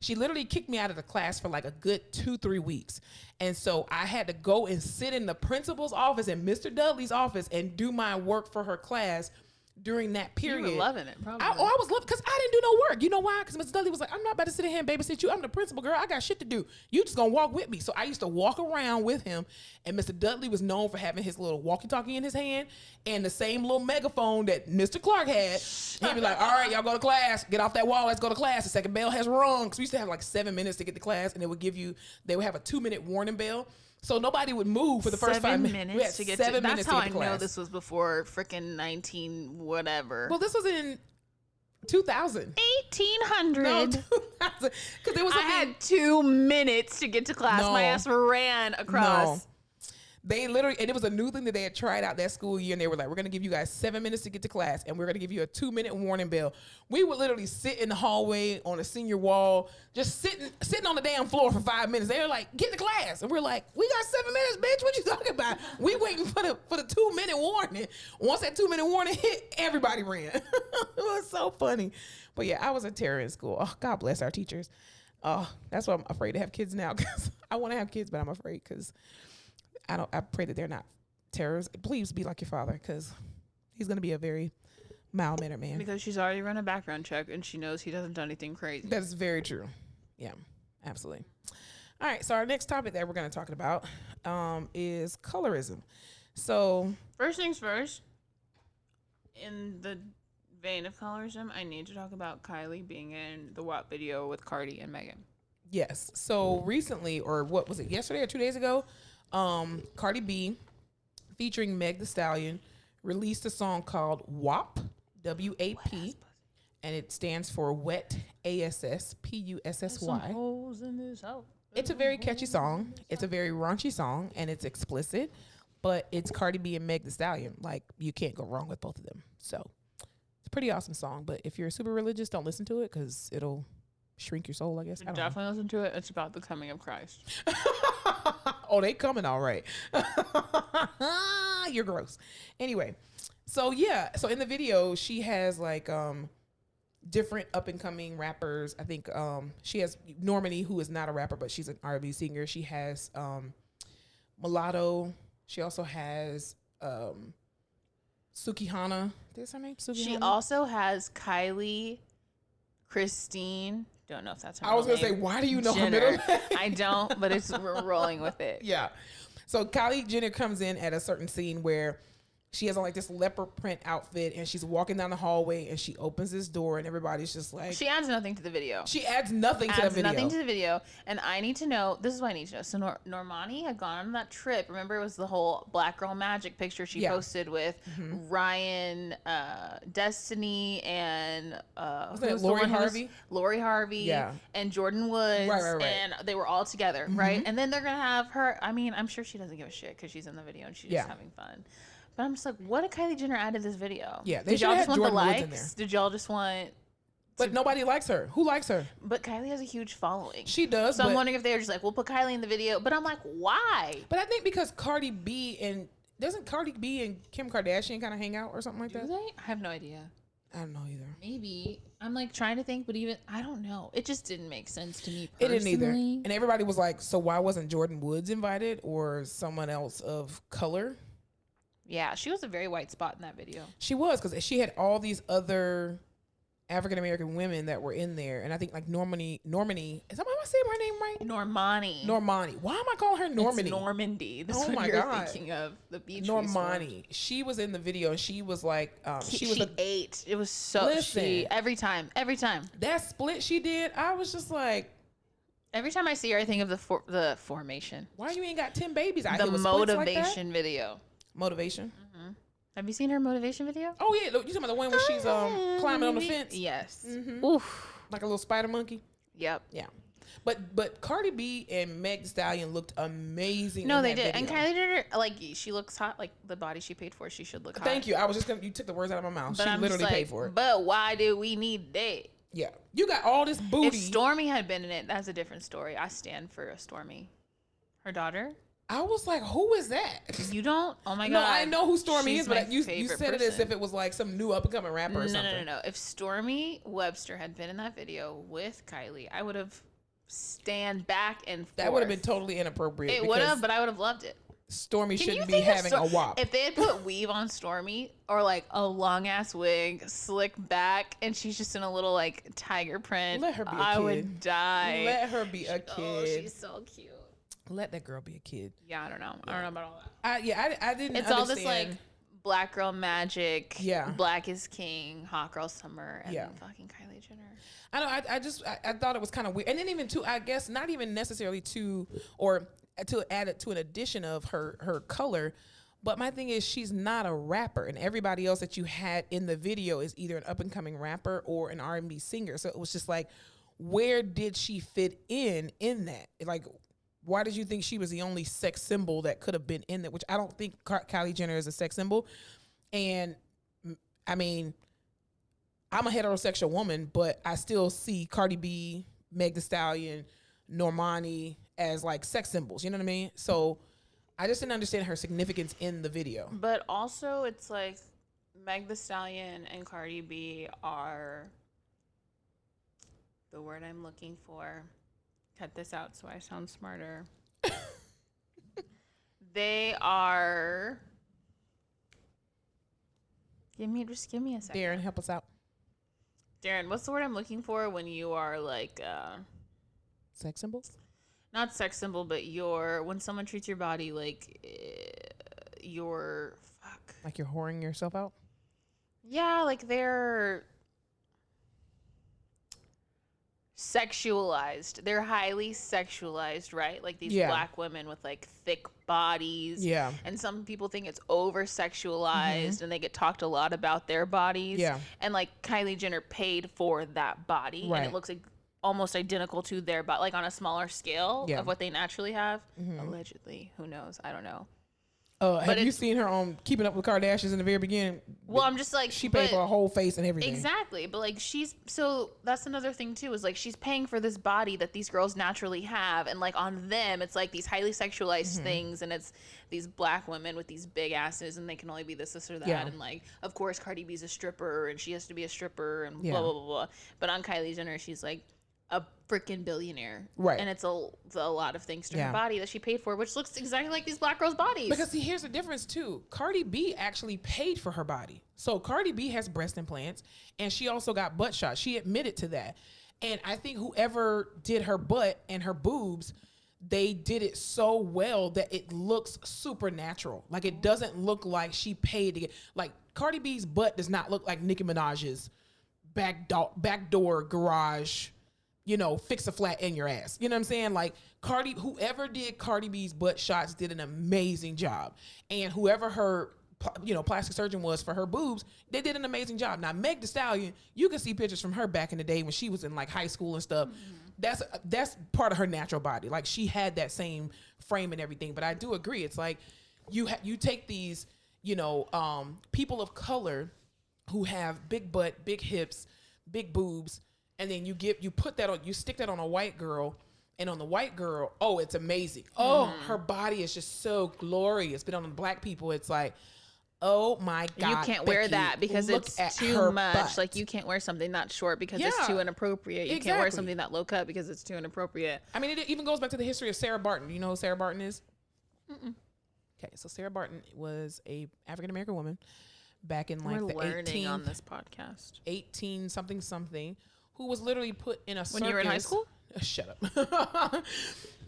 she literally kicked me out of the class for like a good 2-3 weeks. And so I had to go and sit in the principal's office and Mr. Dudley's office and do my work for her class during that period. You were loving it, probably. I was loving because I didn't do no work. You know why? Because Mrs. Dudley was like, I'm not about to sit in here and babysit you. I'm the principal, girl. I got shit to do. You just gonna walk with me. So I used to walk around with him, and Mr. Dudley was known for having his little walkie-talkie in his hand and the same little megaphone that Mr. Clark had. He'd be like, all right, y'all go to class. Get off that wall. Let's go to class. The second bell has rung. Because we used to have like 7 minutes to get to class, and they would have a 2-minute warning bell. So nobody would move for the first 5 minutes. 7 minutes to get to. That's how I know this was before freaking 19 whatever. Well, this was in 2000. 1800. No, 2000. Because there was. I had 2 minutes to get to class. No. My ass ran across. No. They literally, and it was a new thing that they had tried out that school year, and they were like, we're going to give you guys 7 minutes to get to class, and we're going to give you a 2-minute warning bell. We would literally sit in the hallway on a senior wall, just sitting on the damn floor for 5 minutes. They were like, get to class. And we're like, we got 7 minutes, bitch. What you talking about? We waiting for the 2-minute warning. Once that 2-minute warning hit, everybody ran. It was so funny. But yeah, I was a terror in school. Oh, God bless our teachers. Oh, that's why I'm afraid to have kids now, because I want to have kids, but I'm afraid because I pray that they're not terrorists. Please be like your father, because he's going to be a very mild-mannered man. Because she's already run a background check and she knows he doesn't do anything crazy. That is very true. Yeah, absolutely. All right, so our next topic that we're going to talk about is colorism. So first things first, in the vein of colorism, I need to talk about Kylie being in the WAP video with Cardi and Megan. yes, so recently, or what was it, yesterday or 2 days ago, Cardi B, featuring Meg Thee Stallion, released a song called WAP, W-A-P, and it stands for Wet Ass, P-U-S-S-Y. It's a very catchy song. It's a very raunchy song, and it's explicit, but it's Cardi B and Meg Thee Stallion. Like, you can't go wrong with both of them. So it's a pretty awesome song, but if you're super religious, don't listen to it because it'll shrink your soul, I guess. I don't know. Definitely listen to it. It's about the coming of Christ. Oh, they coming all right. You're gross. Anyway, so yeah, so in the video, she has like different up and coming rappers. I think she has Normani, who is not a rapper, but she's an R&B singer. She has Mulatto. She also has Sukihana. Is her name Sukihana? She also has Kylie, Christine. Don't know if that's her I was real gonna say, name. why do you know Jenner. her middle name? I don't, but we're rolling with it. Yeah. So Kylie Jenner comes in at a certain scene where she has on like this leopard print outfit, and she's walking down the hallway, and she opens this door, and everybody's just like, She adds nothing to the video. she adds nothing to the video. Nothing to the video. And I need to know, this is what I need to know. So Normani had gone on that trip. Remember, it was the whole Black Girl Magic picture she posted with Ryan, Destiny, and Wasn't it Lori Harvey? Lori Harvey, Yeah. and Jordan Woods. Right. And they were all together, right? And then they're going to have her. I mean, I'm sure she doesn't give a shit because she's in the video and she's just having fun. But I'm just like, what did Kylie Jenner add to this video? Yeah, they did y'all should've just had want the Jordan Woods in likes? there. Did y'all just want? But nobody likes her. Who likes her? But Kylie has a huge following. She does. So I'm but, wondering if they were just like, we'll put Kylie in the video. But I'm like, why? but I think because Cardi B and doesn't Cardi B and Kim Kardashian kind of hang out or something like Do that? they? I have no idea. I don't know either. Maybe. I'm like trying to think, but even I don't know. It just didn't make sense to me It personally. didn't either. And everybody was like, so why wasn't Jordan Woods invited or someone else of color? Yeah, she was a very white spot in that video. She was, because she had all these other African American women that were in there, and I think like Normani. Is that, am I saying her name right? Normani. Why am I calling her Normani? It's Normandy. That's Oh what my you're God. thinking of. The beach. Normani. She was in the video, and she was like, She ate. It was so. Listen. Every time. That split she did. I was just like, Every time I see her, I think of the formation. why you ain't got 10 babies out The here with splits like that? motivation video. Motivation. Have you seen her motivation video? Oh yeah, look, you talking about the one where she's climbing on the fence, Yes. Mhm. Oof. like a little spider monkey. Yep. Yeah, but Cardi B and Meg Thee Stallion looked amazing. No, in they that did. And video. Kylie Jenner, like, she looks hot. Like, the body she paid for, she should look hot. Thank you. I was just gonna. You took the words out of my mouth. But She I'm literally just like, paid for it. But why do we need that? Yeah, you got all this booty. If Stormy had been in it, that's a different story. I stand for a Stormy. Her daughter? I was like, who is that? You don't? Oh my No, God. I know who Stormy She's is, but my you favorite said it as person. if it was like some new up and coming rapper or something. No. If Stormy Webster had been in that video with Kylie, I would have stand back and forth. That would have been totally inappropriate. It would have, but I would have loved it. Stormy Can you shouldn't be think of having a wop. if they had put weave on Stormy or like a long ass wig, slick back, and she's just in a little like tiger print, Let her be a I kid. would die. Let her be a kid. Oh, she's so cute. Let that girl be a kid. Yeah, I don't know. I don't know about all that. I didn't. It's all this like black girl magic. Yeah. Black is king, hot girl summer, and Yeah. then fucking Kylie Jenner. I know. I thought it was kind of weird, and then even too. I guess not even necessarily to or to add it to an addition of her color. But my thing is, she's not a rapper, and everybody else that you had in the video is either an up and coming rapper or an R&B singer. So it was just like, where did she fit in that? Like, why did you think she was the only sex symbol that could have been in that? Which I don't think Kylie Jenner is a sex symbol. And I mean, I'm a heterosexual woman, but I still see Cardi B, Meg Thee Stallion, Normani as like sex symbols. You know what I mean? So I just didn't understand her significance in the video. But also, it's like Meg Thee Stallion and Cardi B are the word I'm looking for. Cut this out so I sound smarter. They are. Give me a second. Darren, help us out. Darren, what's the word I'm looking for when you are like Sex symbols? not sex symbol, but when someone treats your body like you're fuck. Like you're whoring yourself out? Yeah, like they're sexualized. They're highly sexualized, right? Like these black women with like thick bodies. Yeah. And some people think it's over sexualized and they get talked a lot about their bodies. Yeah. And like Kylie Jenner paid for that body. Right. And it looks like almost identical to their body, like on a smaller scale of what they naturally have. Allegedly. Who knows? I don't know. Have you seen her on Keeping Up with Kardashians in the very beginning? Well, I'm just like she paid for her whole face and everything. Exactly, but like so that's another thing too, is like she's paying for this body that these girls naturally have, and like on them it's like these highly sexualized things, and it's these black women with these big asses, and they can only be this or that, and like of course Cardi B's a stripper and she has to be a stripper and blah blah blah blah. But on Kylie Jenner, she's like a freaking billionaire, right? And it's a lot of things to her body that she paid for, which looks exactly like these black girls' bodies. Because see, here's the difference too. Cardi B actually paid for her body. So Cardi B has breast implants, and she also got butt shots. She admitted to that. And I think whoever did her butt and her boobs, they did it so well that it looks supernatural. Like it doesn't look like she paid to get. Like Cardi B's butt does not look like Nicki Minaj's backdoor garage. You know, fix a flat in your ass. You know what I'm saying? Like whoever did Cardi B's butt shots did an amazing job. And whoever her, plastic surgeon was for her boobs, they did an amazing job. Now, Meg Thee Stallion, you can see pictures from her back in the day when she was in like high school and stuff. That's part of her natural body. Like she had that same frame and everything. But I do agree. It's like you take these, people of color who have big butt, big hips, big boobs, and then you stick that on a white girl, and on the white girl, oh, it's amazing. Oh, her body is just so glorious. But on the black people, it's like, oh my God, you can't wear that because it's too much. Butt. Like you can't wear something that short because it's too inappropriate. You can't wear something that low cut because it's too inappropriate. I mean, it even goes back to the history of Sarah Barton. You know who Sarah Barton is? Mm-mm. Okay, so Sarah Barton was a African American woman back in like the 18 on this podcast, 18 something. Who was literally put in a circus. When you were in high school? Shut up.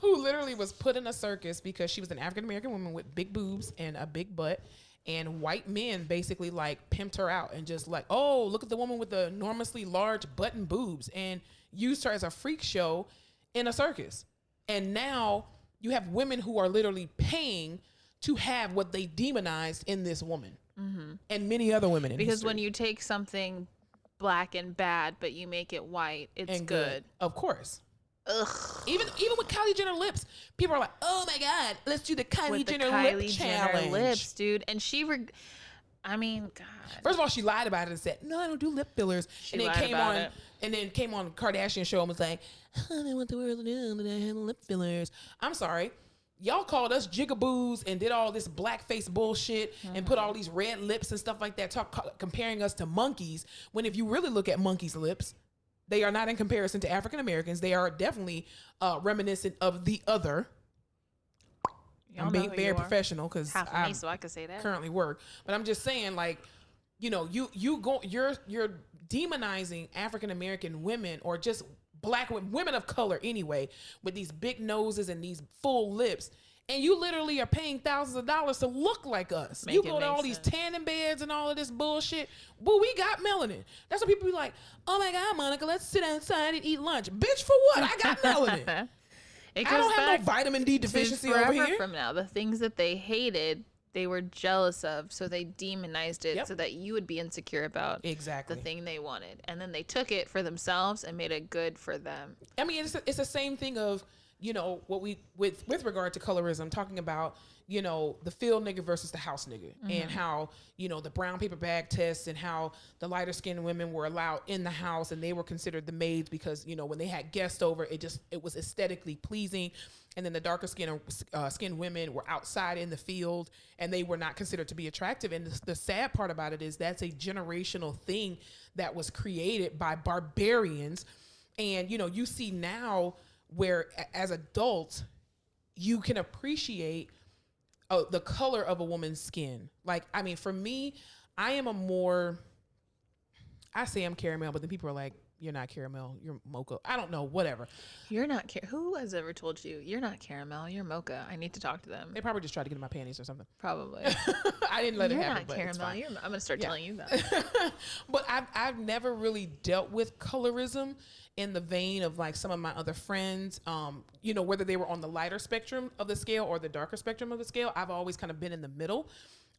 Who literally was put in a circus because she was an African-American woman with big boobs and a big butt. And white men basically like pimped her out and just like, oh, look at the woman with the enormously large butt and boobs, and used her as a freak show in a circus. And now you have women who are literally paying to have what they demonized in this woman. And many other women in because history. When you take something black and bad, but you make it white, it's and good. Of course. Ugh. Even with Kylie Jenner lips, people are like, "Oh my God, let's do the Kylie Jenner lip challenge." Lips, dude, and I mean, God. First of all, she lied about it and said, "No, I don't do lip fillers." And then came on Kardashian show and was like, "I don't want the world to know that I have lip fillers." I'm sorry. Y'all called us jigaboos and did all this blackface bullshit and put all these red lips and stuff like that, comparing us to monkeys, when if you really look at monkeys' lips, they are not in comparison to African Americans. They are definitely reminiscent of the other. Y'all I'm know being who very you are. professional because Half of I me, so I could say that. currently work. But I'm just saying, like, you're demonizing African American women, or just black women of color anyway, with these big noses and these full lips. And you literally are paying thousands of dollars to look like us. Make You it go to make all these sense. tanning beds and all of this bullshit. Well, we got melanin. That's what people be like, oh my God, Monica, let's sit outside and eat lunch. Bitch, for what? I got melanin. It I goes don't have no back vitamin D to deficiency over forever here. from now. The things that they hated, they were jealous of, so they demonized it Yep. so that you would be insecure about Exactly. the thing they wanted. And then they took it for themselves and made it good for them. I mean, it's the same thing of, what we with regard to colorism, talking about, the field nigga versus the house nigga, and how, the brown paper bag test, and how the lighter skinned women were allowed in the house and they were considered the maids because, when they had guests over, it was aesthetically pleasing. And then the darker skinned women were outside in the field and they were not considered to be attractive. And the sad part about it is that's a generational thing that was created by barbarians. And, you see now where as adults, you can appreciate the color of a woman's skin. Like, I mean, for me, I say I'm caramel, but then people are like, you're not caramel, you're mocha. I don't know, whatever. You're not who has ever told you you're not caramel, you're mocha? I need to talk to them. They probably just tried to get in my panties or something. Probably. I didn't let You're it happen, not but it's caramel. fine. I'm gonna start telling you that. But I've never really dealt with colorism in the vein of like some of my other friends, whether they were on the lighter spectrum of the scale or the darker spectrum of the scale. I've always kind of been in the middle.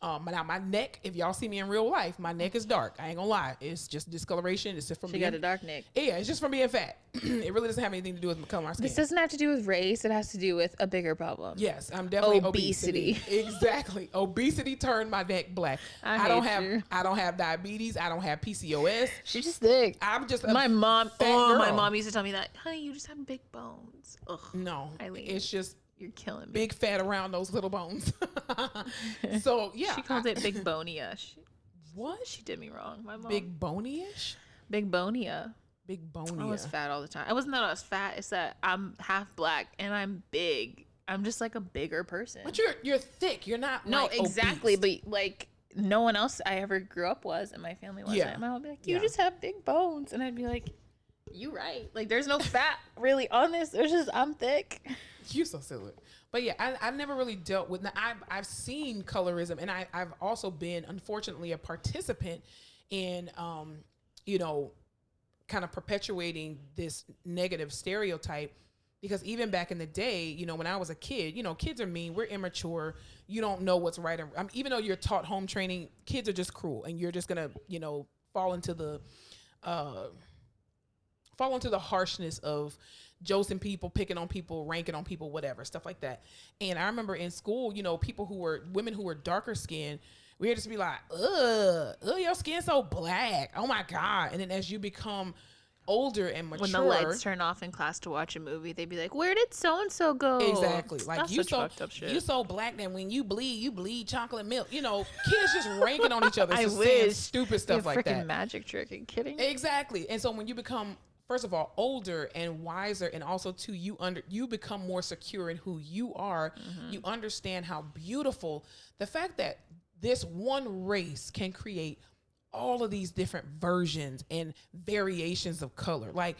Now my neck, if y'all see me in real life, my neck is dark. I ain't gonna lie. It's just discoloration. It's just from She got a dark neck. Yeah, it's just from being fat. It really doesn't have anything to do with the color of my skin. This doesn't have to do with race. It has to do with a bigger problem. Yes, I'm definitely Obesity. Exactly. Obesity turned my neck black. I don't have diabetes. I don't have PCOS. She's just thick. I'm just My mom. fat My girl. mom used to tell me that, honey, you just have big bones. Ugh, No, Eileen. it's just you're killing me. big fat around those little bones. So yeah, She called it big bonia. what? She did me wrong. My mom. Big bonyish. Big bonia. Big I bonia. was fat all the time. It wasn't that I was fat. It's that I'm half black and I'm big. I'm just like a bigger person. But you're thick. You're not. No, like, exactly. obese. But like no one else I ever grew up was, and my family wasn't. Yeah. And my mom would be like, "You Yeah. just have big bones," and I'd be like, "You right? Like there's no fat really on this. It's just I'm thick." You're so silly. But yeah, I've never really dealt with. Now, I've seen colorism, and I've also been, unfortunately, a participant in, kind of perpetuating this negative stereotype. Because even back in the day, when I was a kid, kids are mean. We're immature. You don't know what's right. Even though you're taught home training, kids are just cruel, and you're just gonna, fall into the harshness of josing people, picking on people, ranking on people, whatever, stuff like that. And I remember in school, women who were darker skinned, we had to be like, ugh, your skin's so black. Oh my God. And then as you become older and mature, When the lights turn off in class to watch a movie, they'd be like, "Where did so and so go?" exactly. Like That's such fucked up shit. you so black that when you bleed chocolate milk. Kids just ranking on each other, I just saying wish. stupid stuff like freaking that. magic trick. Are you kidding? Exactly. And so when you become, first of all, older and wiser, and also too, you become more secure in who you are. You understand how beautiful the fact that this one race can create all of these different versions and variations of color. Like,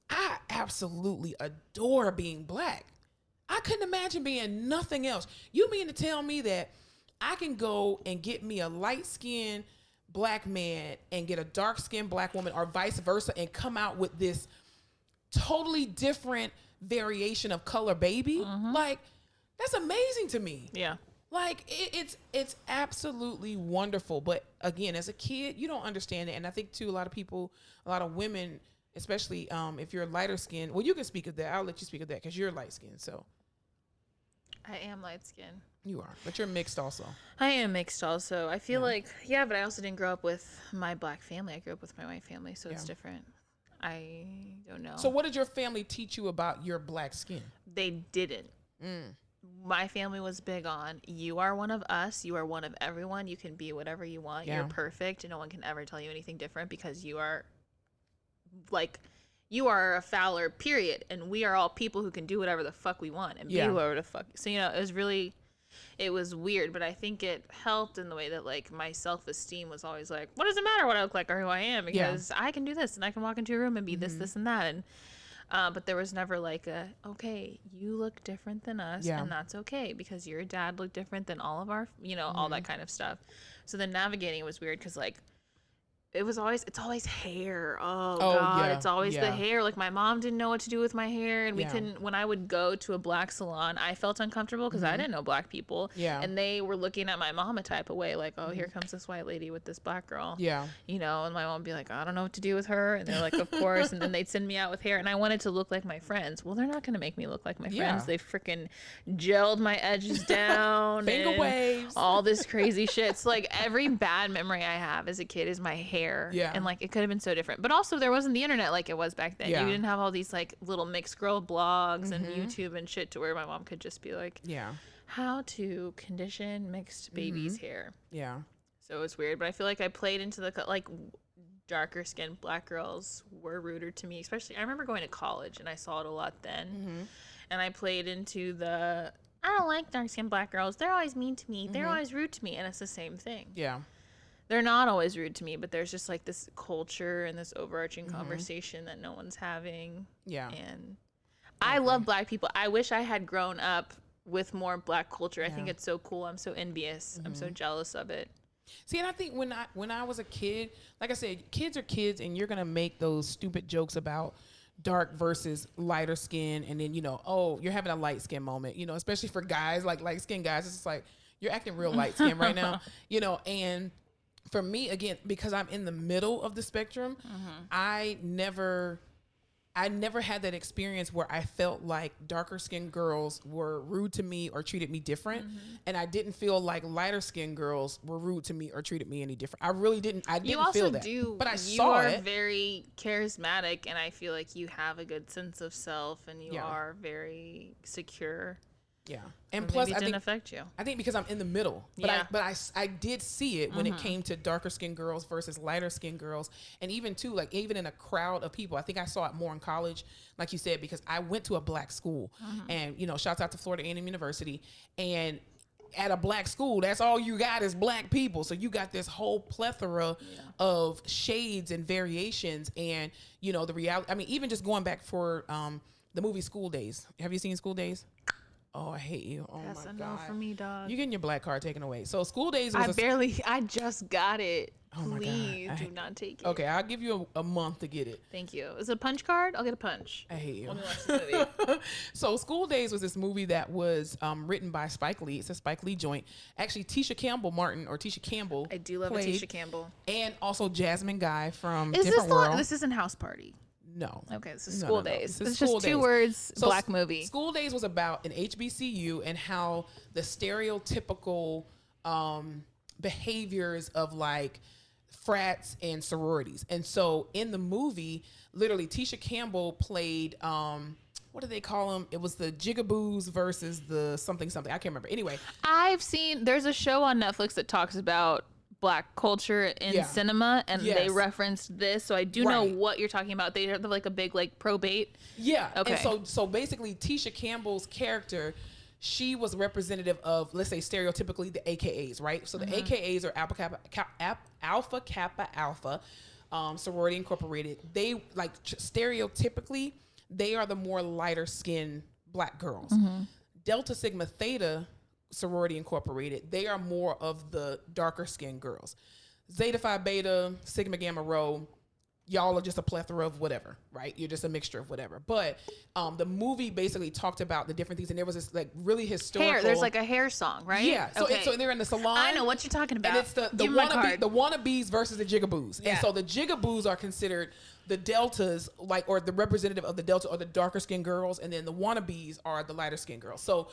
I absolutely adore being black. I couldn't imagine being nothing else. You mean to tell me that I can go and get me a light-skinned black man and get a dark-skinned black woman, or vice versa, and come out with this totally different variation of color baby? Like, that's amazing to me. Yeah. Like, it's absolutely wonderful. But again, as a kid, you don't understand it. And I think too, a lot of women, especially if you're lighter skinned, well, you can speak of that. I'll let you speak of that because you're light skinned. So I am light skinned. you are, but you're mixed also. I am mixed also. I feel like, but I also didn't grow up with my black family. I grew up with my white family, so it's different. I don't know. So what did your family teach you about your black skin? They didn't. My family was big on, you are one of us, you are one of everyone, you can be whatever you want, you're perfect, and no one can ever tell you anything different because you are a Fowler, period, and we are all people who can do whatever the fuck we want and be whoever the fuck. So, it was really, it was weird, but I think it helped in the way that like my self-esteem was always like, what does it matter what I look like or who I am, because I can do this and I can walk into a room and be this, this, and that. And but there was never like a, okay, you look different than us, and that's okay because your dad looked different than all of our, all that kind of stuff. So then navigating it was weird because like it's always hair. Oh God, it's always the hair. Like my mom didn't know what to do with my hair, and we couldn't. When I would go to a black salon, I felt uncomfortable because I didn't know black people. And they were looking at my mom a type of way, like, oh, here comes this white lady with this black girl. And my mom would be like, I don't know what to do with her, and they're like, of course. And then they'd send me out with hair, and I wanted to look like my friends. Well, they're not gonna make me look like my friends. They freaking gelled my edges down, finger waves, all this crazy shit. So like every bad memory I have as a kid is my hair. And like it could have been so different, but also there wasn't the internet like it was back then. You didn't have all these like little mixed girl blogs and YouTube and shit to where my mom could just be like, how to condition mixed babies' hair. So it was weird, but I feel like I played into the like darker skinned black girls were ruder to me, especially I remember going to college and I saw it a lot then. And I played into the, I don't like dark skinned black girls, they're always mean to me, they're always rude to me, and it's the same thing. They're not always rude to me, but there's just like this culture and this overarching conversation that no one's having. And I love black people. I wish I had grown up with more black culture. I think it's so cool. I'm so envious. I'm so jealous of it. See, and I think when I was a kid, like I said, kids are kids, and you're gonna make those stupid jokes about dark versus lighter skin, and then oh, you're having a light skin moment, especially for guys, like light skin guys. It's just like you're acting real light skin right now, and for me, again, because I'm in the middle of the spectrum, I never had that experience where I felt like darker skinned girls were rude to me or treated me different. And I didn't feel like lighter skinned girls were rude to me or treated me any different. I really didn't. I didn't feel that. But I saw it. You are very charismatic, and I feel like you have a good sense of self, and you are very secure. And plus it didn't affect you. I think because I'm in the middle, but I did see it when it came to darker skinned girls versus lighter skinned girls, and even too, like even in a crowd of people. I think I saw it more in college, like you said, because I went to a black school, and shouts out to Florida A&M University, and at a black school, that's all you got is black people. So you got this whole plethora of shades and variations, and the reality. I mean, even just going back for the movie School Days. Have you seen School Days? Oh, I hate you. Oh, that's my a God. no for me, dog. You're getting your black card taken away. So School Days was I just got it. Oh my Please God. do not take it. Okay, I'll give you a month to get it. Thank you. Is it a punch card? I'll get a punch. I hate you. Let me watch the movie. So School Days was this movie that was written by Spike Lee. It's a Spike Lee joint. Actually, Tisha Campbell. I do love Tisha Campbell. And also Jasmine Guy from Is Different this World. This isn't House Party. No. Okay, this is School Days. This is it's just School two Days. words, So black movie. School Days was about an HBCU and how the stereotypical behaviors of like frats and sororities. And so in the movie, literally Tisha Campbell played what do they call them? It was the Jigaboos versus the something. I can't remember. Anyway, there's a show on Netflix that talks about black culture in cinema, and they referenced this, so I do know what you're talking about. They have like a big like probate. Okay. And so basically Tisha Campbell's character, she was representative of, let's say stereotypically, the AKAs, right? So the AKAs are Alpha Kappa Alpha, Sorority Incorporated. They like stereotypically, they are the more lighter skinned black girls. Delta Sigma Theta Sorority Incorporated, they are more of the darker skinned girls. Zeta Phi Beta, Sigma Gamma Rho, y'all are just a plethora of whatever, right? You're just a mixture of whatever. But the movie basically talked about the different things, and there was this like really historical hair. There's like a hair song, right? Yeah. So so they're in the salon. I know what you're talking about. And it's the wannabes versus the Jigaboos. And so the Jigaboos are considered the deltas, like, or the representative of the delta, or the darker skinned girls, and then the wannabes are the lighter skinned girls. So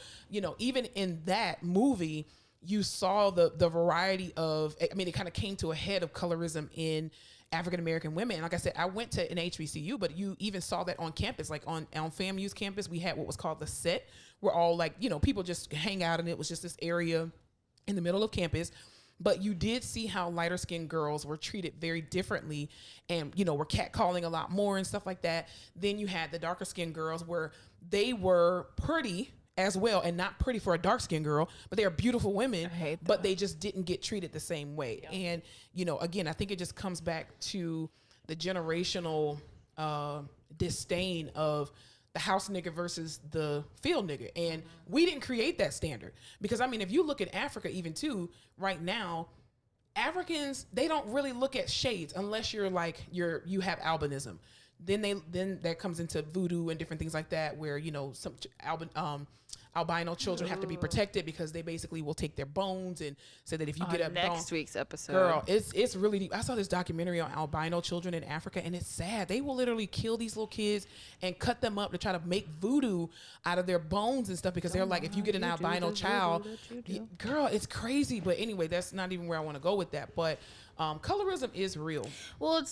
even in that movie, you saw the variety of, I mean, it kind of came to a head of colorism in African American women. And like I said, I went to an HBCU, but you even saw that on campus, like on FAMU's campus, we had what was called the set, where all like, people just hang out, and it was just this area in the middle of campus. But you did see how lighter skinned girls were treated very differently, and were catcalling a lot more and stuff like that. Then you had the darker skinned girls where they were pretty as well, and not pretty for a dark skinned girl, but they are beautiful women, I hate but that. they just didn't get treated the same way. Yeah. And, you know, again, I think it just comes back to the generational disdain of the house nigga versus the field nigga. And we didn't create that standard, because I mean, if you look at Africa even too, right now, Africans, they don't really look at shades unless you're like you have albinism. Then that comes into voodoo and different things like that, where, you know, some albino children have to be protected because they basically will take their bones and say that if you get a next bone, week's episode, girl, it's really deep. I saw this documentary on albino children in Africa, and it's sad. They will literally kill these little kids and cut them up to try to make voodoo out of their bones and stuff, because they're like, if you get an albino child, girl, it's crazy. But anyway, that's not even where I want to go with that. But colorism is real. Well,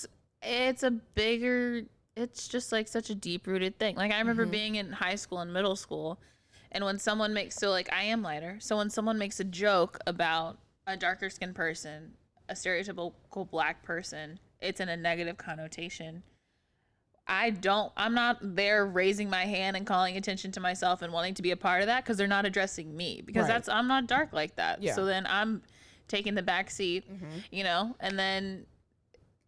it's a bigger, it's just like such a deep rooted thing. Like I remember being in high school and middle school, and when someone makes, so like I am lighter, so when someone makes a joke about a darker skinned person, a stereotypical black person, it's in a negative connotation. I'm not there raising my hand and calling attention to myself and wanting to be a part of that, because they're not addressing me, because Right. I'm not dark like that. Yeah. So then I'm taking the back seat, you know, and then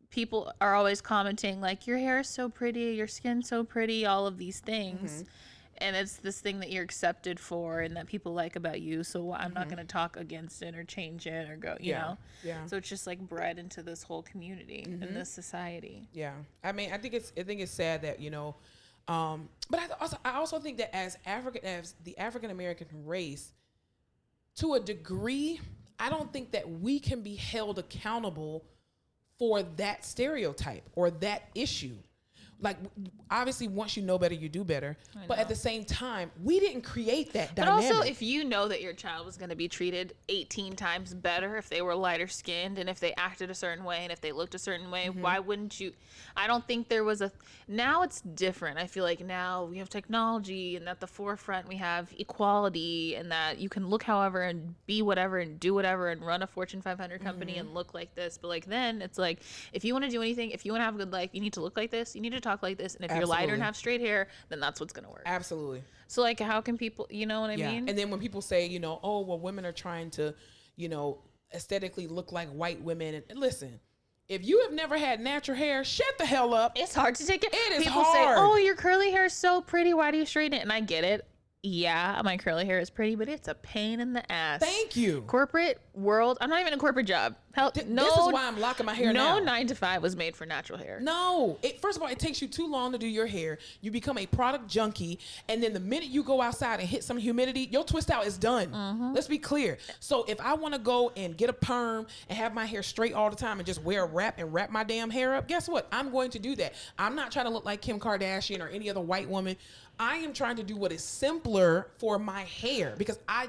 people are always commenting like, your hair is so pretty, your skin's so pretty, all of these things. And it's this thing that you're accepted for and that people like about you. So I'm not going to talk against it or change it or go, you know? Yeah. So it's just like bred into this whole community and this society. Yeah, I mean, I think it's sad that, you know, but I also think that as the African American race, to a degree, I don't think that we can be held accountable for that stereotype or that issue. Like, obviously, once you know better, you do better. But at the same time, we didn't create that But dynamic. also, if you know that your child was going to be treated 18 times better if they were lighter skinned and if they acted a certain way and if they looked a certain way, why wouldn't you? I don't think there was now it's different. I feel like now we have technology, and at the forefront we have equality, and that you can look however and be whatever and do whatever and run a Fortune 500 company and look like this. But like then it's like, if you want to do anything, if you want to have a good life, you need to look like this, you need to talk like this, and if you're lighter and Absolutely. have straight hair, then that's what's gonna work. Absolutely. So like, how can people, you know what I mean? And then when people say, you know, oh, well, women are trying to, you know, aesthetically look like white women. And listen, if you have never had natural hair, shut the hell up. It's hard to take it. It is People say, hard. "Oh, your curly hair is so pretty. Why do you straighten it?" And I get it. Yeah, my curly hair is pretty, but it's a pain in the ass. Thank you. Corporate world. I'm not even in a corporate job. Hell, This is why I'm locking my hair now. No 9 to 5 was made for natural hair. No, first of all, it takes you too long to do your hair. You become a product junkie, and then the minute you go outside and hit some humidity, your twist out is done. Let's be clear. So if I want to go and get a perm and have my hair straight all the time and just wear a wrap and wrap my damn hair up, guess what? I'm going to do that. I'm not trying to look like Kim Kardashian or any other white woman. I am trying to do what is simpler for my hair, because I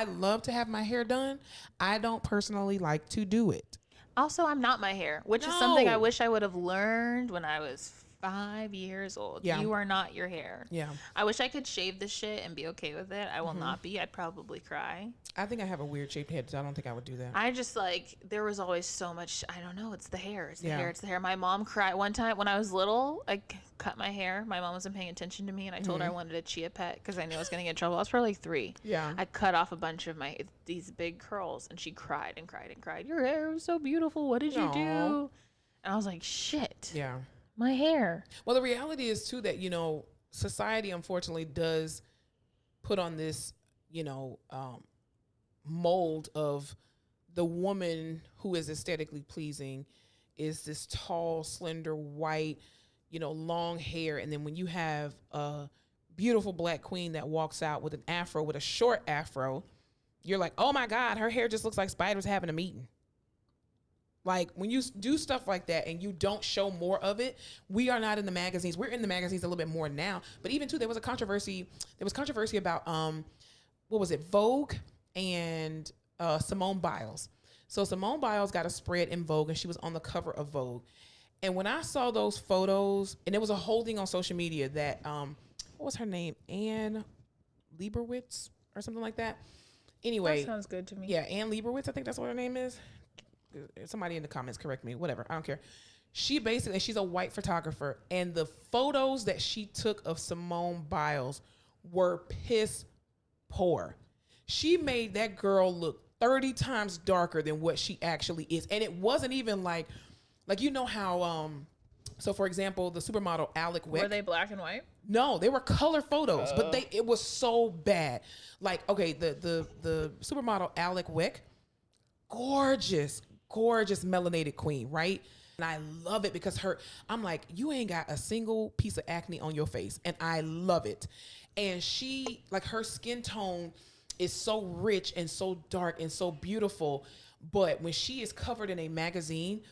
love to have my hair done. I don't personally like to do it. Also, I'm not my hair, which is something I No. wish I would have learned when I was 5 years old. Yeah. You are not your hair. Yeah. I wish I could shave this shit and be okay with it. I will not be. I'd probably cry. I think I have a weird shaped head, so I don't think I would do that. I just like, there was always so much, I don't know, it's the hair, it's the Yeah. hair, it's the hair. My mom cried one time when I was little. I cut my hair. My mom wasn't paying attention to me, and I told her I wanted a chia pet because I knew I was going to get in trouble. I was probably like 3. Yeah. I cut off a bunch of these big curls, and she cried and cried and cried. Your hair was so beautiful. What did you Aw. do? And I was like, shit, Yeah. my hair. Well, the reality is too that, you know, society unfortunately does put on this, you know, mold of the woman who is aesthetically pleasing is this tall, slender, white, you know, long hair. And then when you have a beautiful black queen that walks out with an afro, with a short afro, you're like, oh my God, her hair just looks like spiders having a meeting. Like, when you do stuff like that and you don't show more of it, we are not in the magazines. We're in the magazines a little bit more now. But even too, there was controversy about what was it, Vogue and Simone Biles. So Simone Biles got a spread in Vogue, and she was on the cover of Vogue. And when I saw those photos, and there was a whole thing on social media that what was her name, Anne Leibovitz or something like that. Anyway, That sounds good to me. yeah, Anne Leibovitz, I think that's what her name is. Somebody in the comments correct me, whatever, I don't care. She's a white photographer, and the photos that she took of Simone Biles were piss poor. She made that girl look 30 times darker than what she actually is. And it wasn't even like you know how so for example, the supermodel Alec Wick. Were they black and white? No, they were color photos, but it was so bad. Like, okay, the supermodel Alec Wick, gorgeous melanated queen, right? And I love it because I'm like, you ain't got a single piece of acne on your face, and I love it. And she, like, her skin tone is so rich and so dark and so beautiful, but when she is covered in a magazine,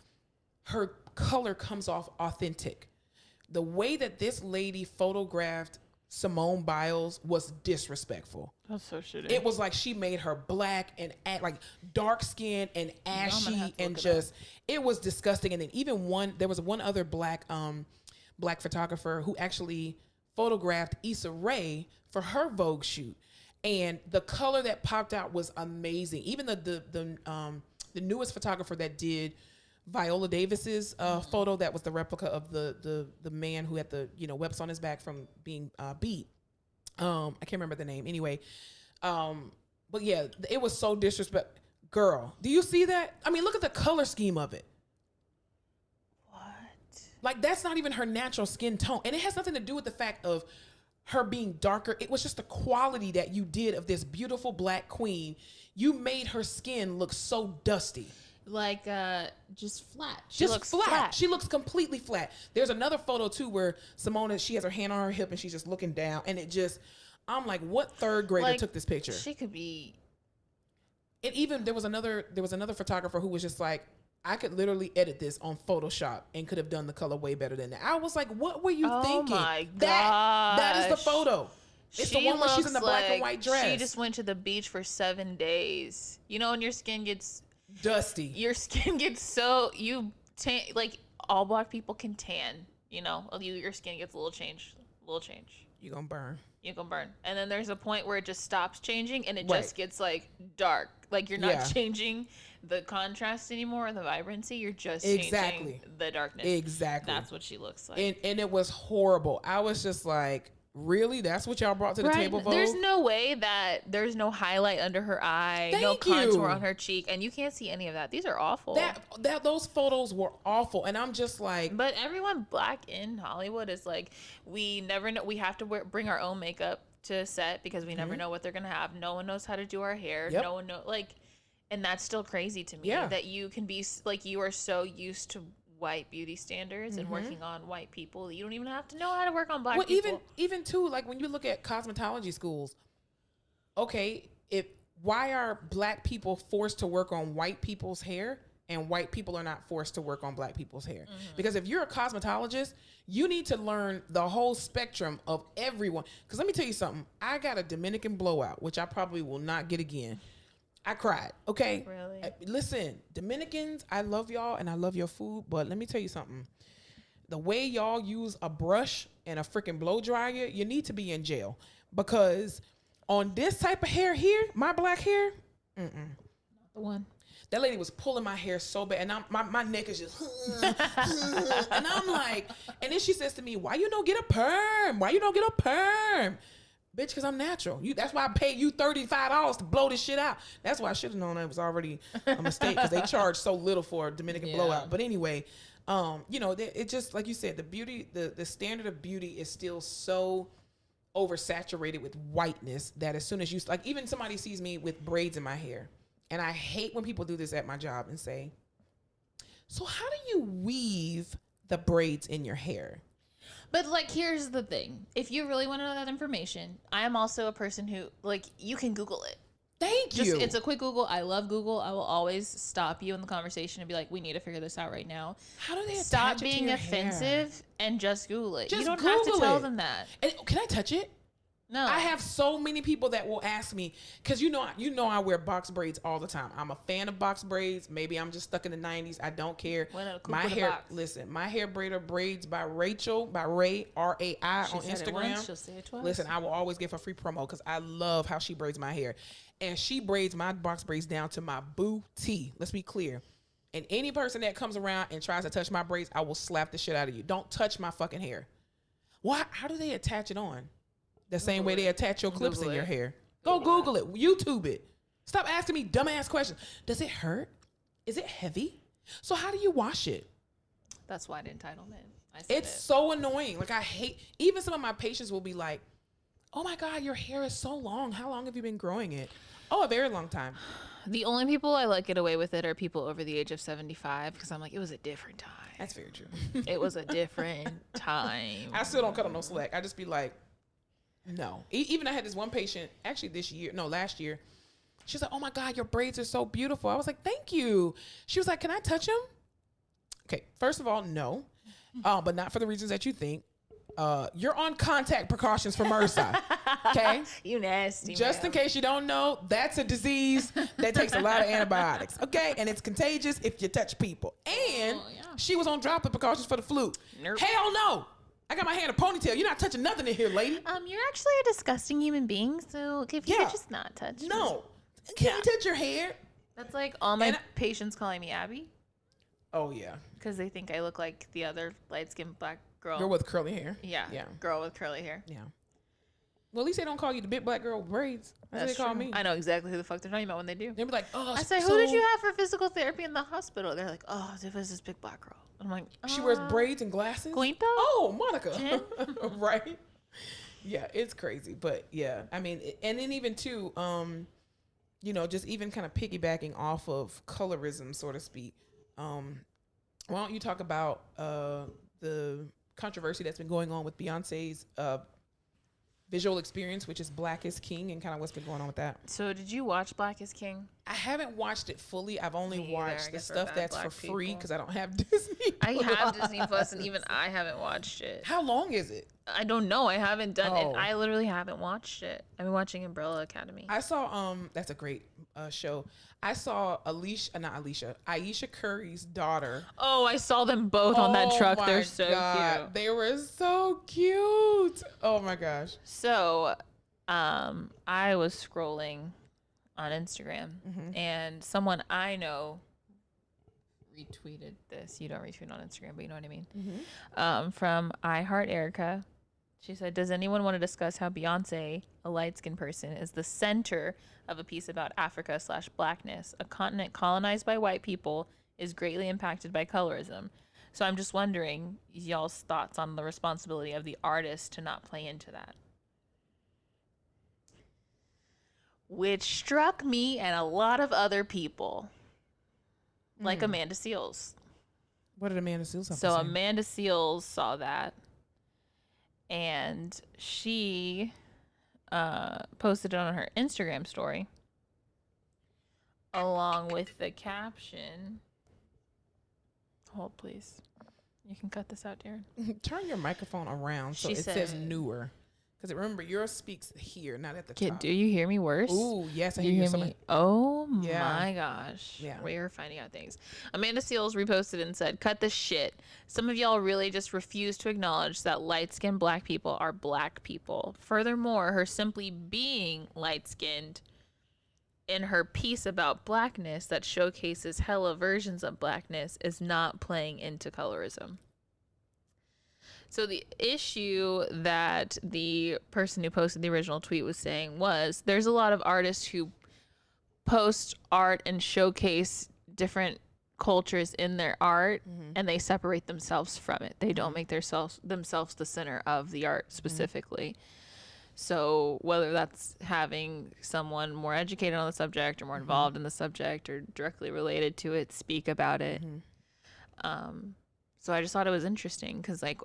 her color comes off authentic. The way that this lady photographed Simone Biles was disrespectful. That's so shitty. It was like she made her black and like dark skin and ashy and just it was disgusting. And then even there was one other black photographer who actually photographed Issa Rae for her Vogue shoot, and the color that popped out was amazing. Even the newest photographer that did Viola Davis's photo, that was the replica of the man who had the webs on his back from being beat. I can't remember the name anyway. But yeah, it was so disrespectful. Girl, do you see that? I mean, look at the color scheme of it. What? Like, that's not even her natural skin tone. And it has nothing to do with the fact of her being darker. It was just the quality that you did of this beautiful black queen. You made her skin look so dusty. Like just flat. She looks flat. She looks completely flat. There's another photo too where Simone, she has her hand on her hip and she's just looking down, and I'm like, what third grader took this picture? She could be. And even there was another photographer who was just like, I could literally edit this on Photoshop and could have done the color way better than that. I was like, what were you thinking? Oh my god. That is the photo. It's the one where she's in the black and white dress. She just went to the beach for 7 days. You know, when your skin gets dusty. Your skin gets so like all black people can tan. Your skin gets a little change. You're gonna burn. And then there's a point where it just stops changing and it just gets like dark. Like you're not changing the contrast anymore or the vibrancy. You're just changing the darkness. Exactly. That's what she looks like. And it was horrible. I was just like, really? That's what y'all brought to the table, Vogue? There's no way that there's no highlight under her eye, no contour on her cheek, and you can't see any of that. These are awful. Those photos were awful, and I'm just like. But everyone black in Hollywood is like, we never know. We have to bring our own makeup to set because we never know what they're gonna have. No one knows how to do our hair. Yep. No one knows and that's still crazy to me that you can be like, you are so used to white beauty standards and working on white people, you don't even have to know how to work on black people. Even too, like when you look at cosmetology schools, okay, why are black people forced to work on white people's hair and white people are not forced to work on black people's hair? Because if you're a cosmetologist, you need to learn the whole spectrum of everyone. Because let me tell you something, I got a Dominican blowout, which I probably will not get again. I cried. Okay. Really? Listen, Dominicans, I love y'all and I love your food, but let me tell you something. The way y'all use a brush and a freaking blow dryer, you need to be in jail, because on this type of hair here, my black hair, not the one. That lady was pulling my hair so bad, and my neck is just, and I'm like, and then she says to me, "Why you don't get a perm? Why you don't get a perm?" Bitch, because I'm natural. That's why I paid you $35 to blow this shit out. That's why I should have known that was already a mistake, because they charge so little for a Dominican blowout. But anyway, it just, like you said, the beauty, the standard of beauty is still so oversaturated with whiteness that as soon as you, like, even somebody sees me with braids in my hair, and I hate when people do this at my job and say, so how do you weave the braids in your hair? But like, here's the thing. If you really want to know that information, I am also a person who, like, you can Google it. Thank you. It's a quick Google. I love Google. I will always stop you in the conversation and be like, we need to figure this out right now. How do they stop attach it to being your offensive hair? And just Google it. Just you don't Google have to tell it. them that. And can I touch it? No. I have so many people that will ask me, because you know I wear box braids all the time. I'm a fan of box braids. Maybe I'm just stuck in the 90s. I don't care. My hair, listen, my hair braider braids by Rachel, by Ray, R-A-I on Instagram. It once, she'll say it twice. Listen, I will always give her free promo because I love how she braids my hair. And she braids my box braids down to my booty. Let's be clear. And any person that comes around and tries to touch my braids, I will slap the shit out of you. Don't touch my fucking hair. Why? How do they attach it on? The same way they attach your clips in your hair. Go Google it. YouTube it. Stop asking me dumbass questions. Does it hurt? Is it heavy? So how do you wash it? That's why entitlement. It's so annoying. Like, I hate, even some of my patients will be like, oh my God, your hair is so long. How long have you been growing it? Oh, a very long time. The only people I let get away with it are people over the age of 75 because I'm like, it was a different time. That's very true. It was a different time. I still don't cut on no slack. I just be like, no. Even I had this one patient, actually last year. She's like, oh my God, your braids are so beautiful. I was like, thank you. She was like, can I touch them? Okay, first of all, no. But not for the reasons that you think. You're on contact precautions for MRSA. Okay? You nasty. Just in case you don't know, that's a disease that takes a lot of antibiotics. Okay? And it's contagious if you touch people. And she was on droplet precautions for the flu. Nope. Hell no. I got my hair in a ponytail. You're not touching nothing in here, lady. You're actually a disgusting human being, so if you could just not touch me. No. Can you touch your hair? That's like all my patients calling me Abby Oh, yeah. because they think I look like the other light-skinned black girl. Girl with curly hair. Yeah. Girl with curly hair. Yeah. Well, at least they don't call you the big black girl with braids. That's what they call me. I know exactly who the fuck they're talking about when they do. They be like, oh, I say, who did you have for physical therapy in the hospital? They're like, oh, it was this big black girl. I'm like, she wears braids and glasses? Guinta? Oh, Monica. Right? Yeah, it's crazy. But yeah, I mean, and then even too, just even kind of piggybacking off of colorism, so to speak. Why don't you talk about the controversy that's been going on with Beyonce's visual experience, which is Black is King, and kind of what's been going on with that? So did you watch Black is King? I haven't watched it fully. I've only watched the stuff that's for free because I don't have Disney I have Disney Plus, and even I haven't watched it. How long is it? I don't know. I haven't done it. I literally haven't watched it. I've been watching Umbrella Academy. I saw that's a great show. I saw Aisha Curry's daughter. Oh, I saw them both on that truck. My They're so cute. They were so cute. Oh my gosh. So, I was scrolling on Instagram, and someone I know retweeted this. You don't retweet on Instagram, but you know what I mean. From I Heart Erica. She said, does anyone want to discuss how Beyonce, a light-skinned person, is the center of a piece about Africa/blackness, a continent colonized by white people, is greatly impacted by colorism. So I'm just wondering y'all's thoughts on the responsibility of the artist to not play into that. Which struck me and a lot of other people, like Amanda Seales. What did Amanda Seales have to So say? Amanda Seales saw that, and she posted it on her Instagram story along with the caption. Hold, please. You can cut this out, Darren. Turn your microphone around so She it said- says newer. Because remember, yours speaks here, not at the top. Do you hear me worse? Ooh, yes, I Do hear you you. hear me? Oh Yeah. my gosh. Yeah. We're finding out things. Amanda Seales reposted and said, cut the shit. Some of y'all really just refuse to acknowledge that light-skinned black people are black people. Furthermore, her simply being light-skinned in her piece about blackness that showcases hella versions of blackness is not playing into colorism. So the issue that the person who posted the original tweet was saying was there's a lot of artists who post art and showcase different cultures in their art, and they separate themselves from it. They don't make themselves the center of the art specifically. So whether that's having someone more educated on the subject or more involved in the subject or directly related to it speak about it. So I just thought it was interesting because, like,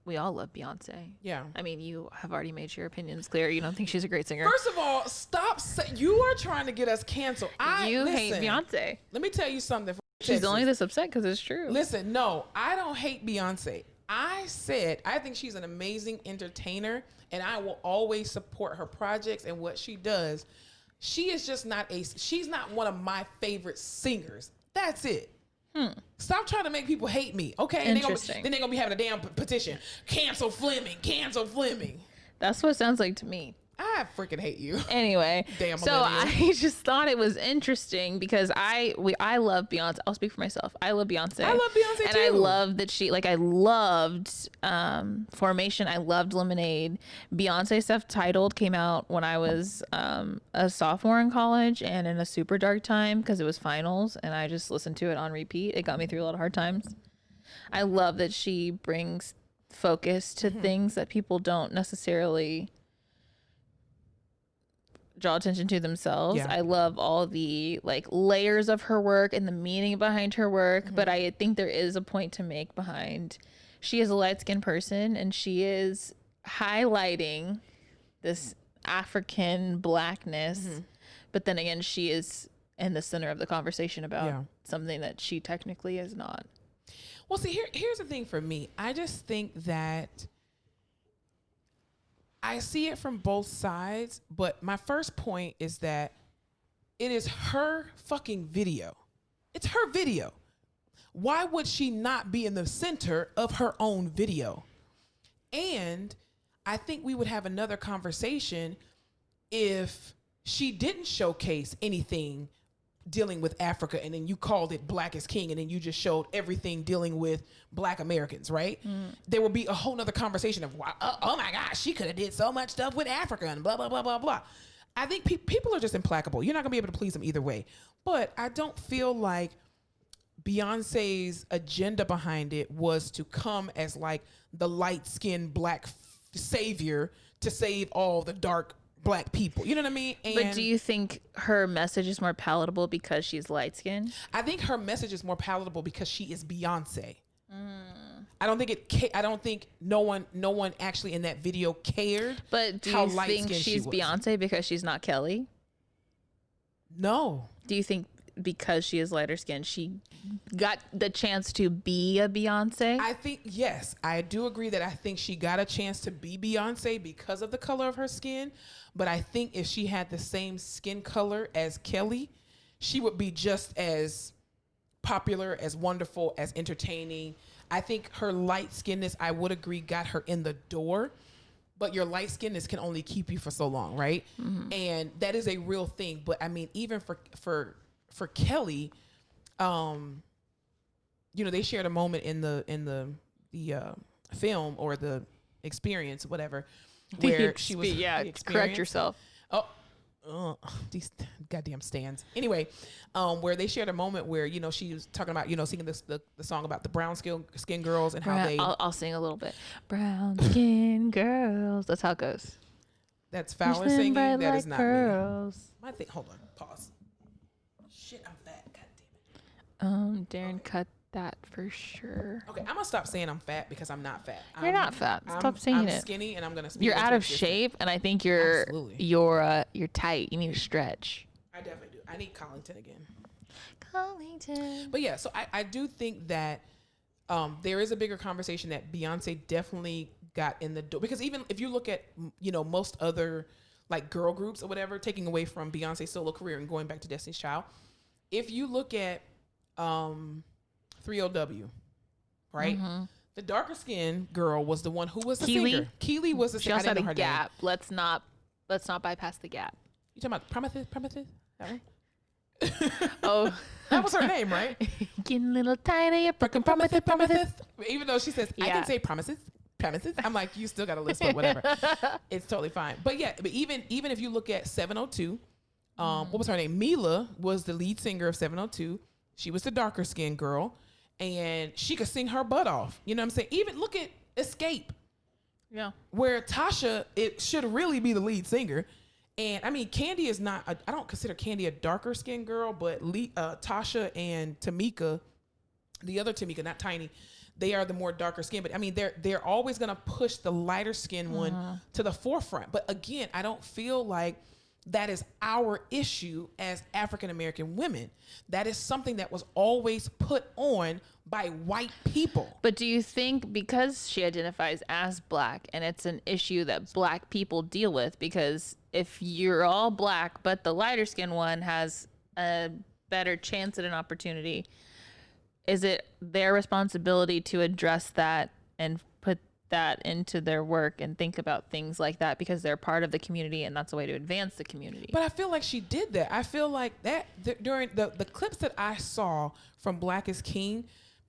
we all love Beyonce. Yeah. I mean, you have already made your opinions clear. You don't think she's a great singer. First of all, stop. You are trying to get us canceled. You hate Beyonce. Let me tell you something. She's only this upset because it's true. Listen, no, I don't hate Beyonce. I said I think she's an amazing entertainer, and I will always support her projects and what she does. She is just she's not one of my favorite singers. That's it. Stop trying to make people hate me, okay? Then they're gonna be having a damn petition. Cancel Fleming. Cancel Fleming. That's what it sounds like to me. I freaking hate you. Anyway, Damn so millennial. I just thought it was interesting because I love Beyonce. I'll speak for myself. I love Beyonce. I love Beyonce and too. I love that I loved Formation. I loved Lemonade. Beyonce Self Titled came out when I was a sophomore in college and in a super dark time because it was finals, and I just listened to it on repeat. It got me through a lot of hard times. I love that she brings focus to things that people don't necessarily draw attention to themselves. Yeah. I love all the like layers of her work and the meaning behind her work, but I think there is a point to make behind she is a light-skinned person and she is highlighting this African blackness, but then again she is in the center of the conversation about something that she technically is not. Well, see, here's the thing for me. I just think that I see it from both sides, but my first point is that it is her fucking video. It's her video. Why would she not be in the center of her own video? And I think we would have another conversation if she didn't showcase anything dealing with Africa and then you called it Black is King and then you just showed everything dealing with Black Americans, right? There will be a whole nother conversation of, oh my gosh, she could have did so much stuff with Africa and blah, blah, blah, blah, blah. I think people are just implacable. You're not going to be able to please them either way. But I don't feel like Beyonce's agenda behind it was to come as like the light-skinned Black savior to save all the dark Black people. You know what I mean? And But do you think her message is more palatable because she's light skinned? I think her message is more palatable because she is Beyonce. I don't think no one actually in that video cared. But do how you think light-skinned she she's was. Beyonce because she's not Kelly? No. Do you think because she is lighter skinned, she got the chance to be a Beyonce? I think, yes, I do agree that I think she got a chance to be Beyonce because of the color of her skin. But I think if she had the same skin color as Kelly, she would be just as popular, as wonderful, as entertaining. I think her light skinness, I would agree, got her in the door. But your light skinness can only keep you for so long, right? And that is a real thing. But I mean, even for Kelly, they shared a moment in the film or the experience, whatever, where she was correct yourself. These goddamn stands. Anyway, where they shared a moment where she was talking about singing the song about the brown skin girls and how they. I'll sing a little bit. Brown skin girls. That's how it goes. That's Fowler singing. That like is not pearls. me. My thing. Hold on. Pause. Shit, I'm fat. God damn it. Darren, cut that for sure. Okay, I'm gonna stop saying I'm fat because I'm not fat. You're not fat. Stop saying I'm it. skinny, and I'm gonna. Speak You're into out of existence. shape, and I think you're tight. You need to stretch. I definitely do. I need Collington again. Collington. But yeah, so I do think that there is a bigger conversation that Beyonce definitely got in the door, because even if you look at most other like girl groups or whatever, taking away from Beyonce's solo career and going back to Destiny's Child, if you look at 3LW, right? The darker skinned girl was the one who was the Keely? singer. Keely was the She singer. also I had didn't know a her gap. Let's not bypass the gap. name. You talking about Prometheus? That one? Oh, That was her name, right? getting a little tiny. Prometheus. Even though she says, I Yeah. can say premises. I'm like, you still got a list, but whatever. It's totally fine. But yeah, but even if you look at 702, what was her name? Mila was the lead singer of 702. She was the darker skinned girl, and she could sing her butt off. You know what I'm saying? Even look at Escape, Yeah. where Tasha, it should really be the lead singer. And I mean, Candy is not, I don't consider Candy a darker skinned girl, but Tasha and Tamika, the other Tamika, not Tiny, they are the more darker skin. But I mean, they're always going to push the lighter skin one to the forefront. But again, I don't feel like that is our issue as African American women. That is something that was always put on by white people. But do you think because she identifies as black and it's an issue that black people deal with, because if you're all black but the lighter skinned one has a better chance at an opportunity, is it their responsibility to address that and put that into their work and think about things like that because they're part of the community and that's a way to advance the community. But I feel like she did that. I feel like that during the clips that I saw from Black is King,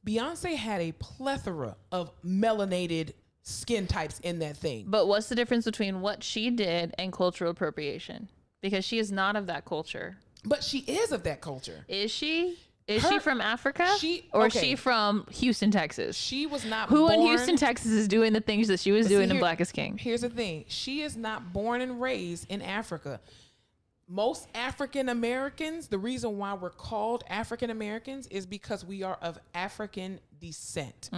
Beyonce had a plethora of melanated skin types in that thing. But what's the difference between what she did and cultural appropriation? Because she is not of that culture. But she is of that culture. Is she? Is she from Africa? Or is she from Houston, Texas? She was not Who born... in Houston, Texas is doing the things that she was doing in Black is King? Here's the thing. She is not born and raised in Africa. Most African Americans, the reason why we're called African Americans is because we are of African descent.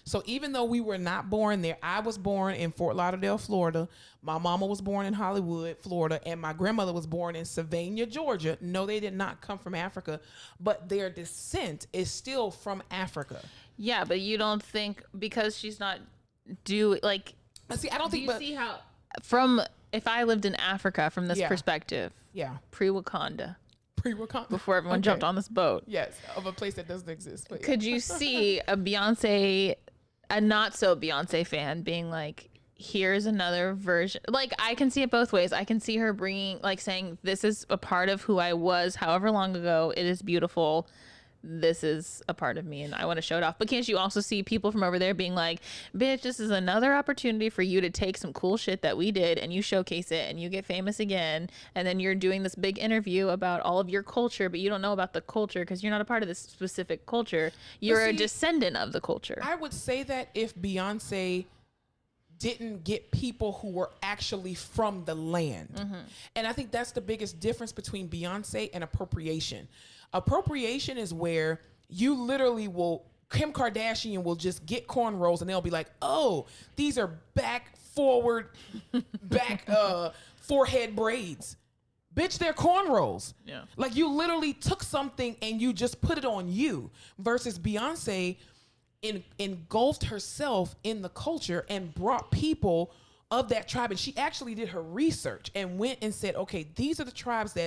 So even though we were not born there, I was born in Fort Lauderdale, Florida. My mama was born in Hollywood, Florida, and my grandmother was born in Savannah, Georgia. No, they did not come from Africa, but their descent is still from Africa. Yeah, but you don't think because she's not like... See, I don't think... see how... If I lived in Africa from this perspective... Yeah. Pre-Wakanda. Pre-Wakanda. Before everyone jumped on this boat. Yes, of a place that doesn't exist. But Could you see a not so Beyonce fan being like, here's another version? Like, I can see it both ways. I can see her bringing, like, saying, this is a part of who I was however long ago. It is beautiful. This is a part of me and I want to show it off. But can't you also see people from over there being like, bitch, this is another opportunity for you to take some cool shit that we did and you showcase it and you get famous again. And then you're doing this big interview about all of your culture, but you don't know about the culture because you're not a part of this specific culture. You're a descendant of the culture. I would say that if Beyonce didn't get people who were actually from the land. And I think that's the biggest difference between Beyonce and appropriation. Appropriation is where you literally Kim Kardashian will just get cornrows and they'll be like, oh, these are forward forehead braids. Bitch, they're cornrows. Yeah. Like you literally took something and you just put it on you versus Beyonce engulfed herself in the culture and brought people of that tribe. And she actually did her research and went and said, okay, these are the tribes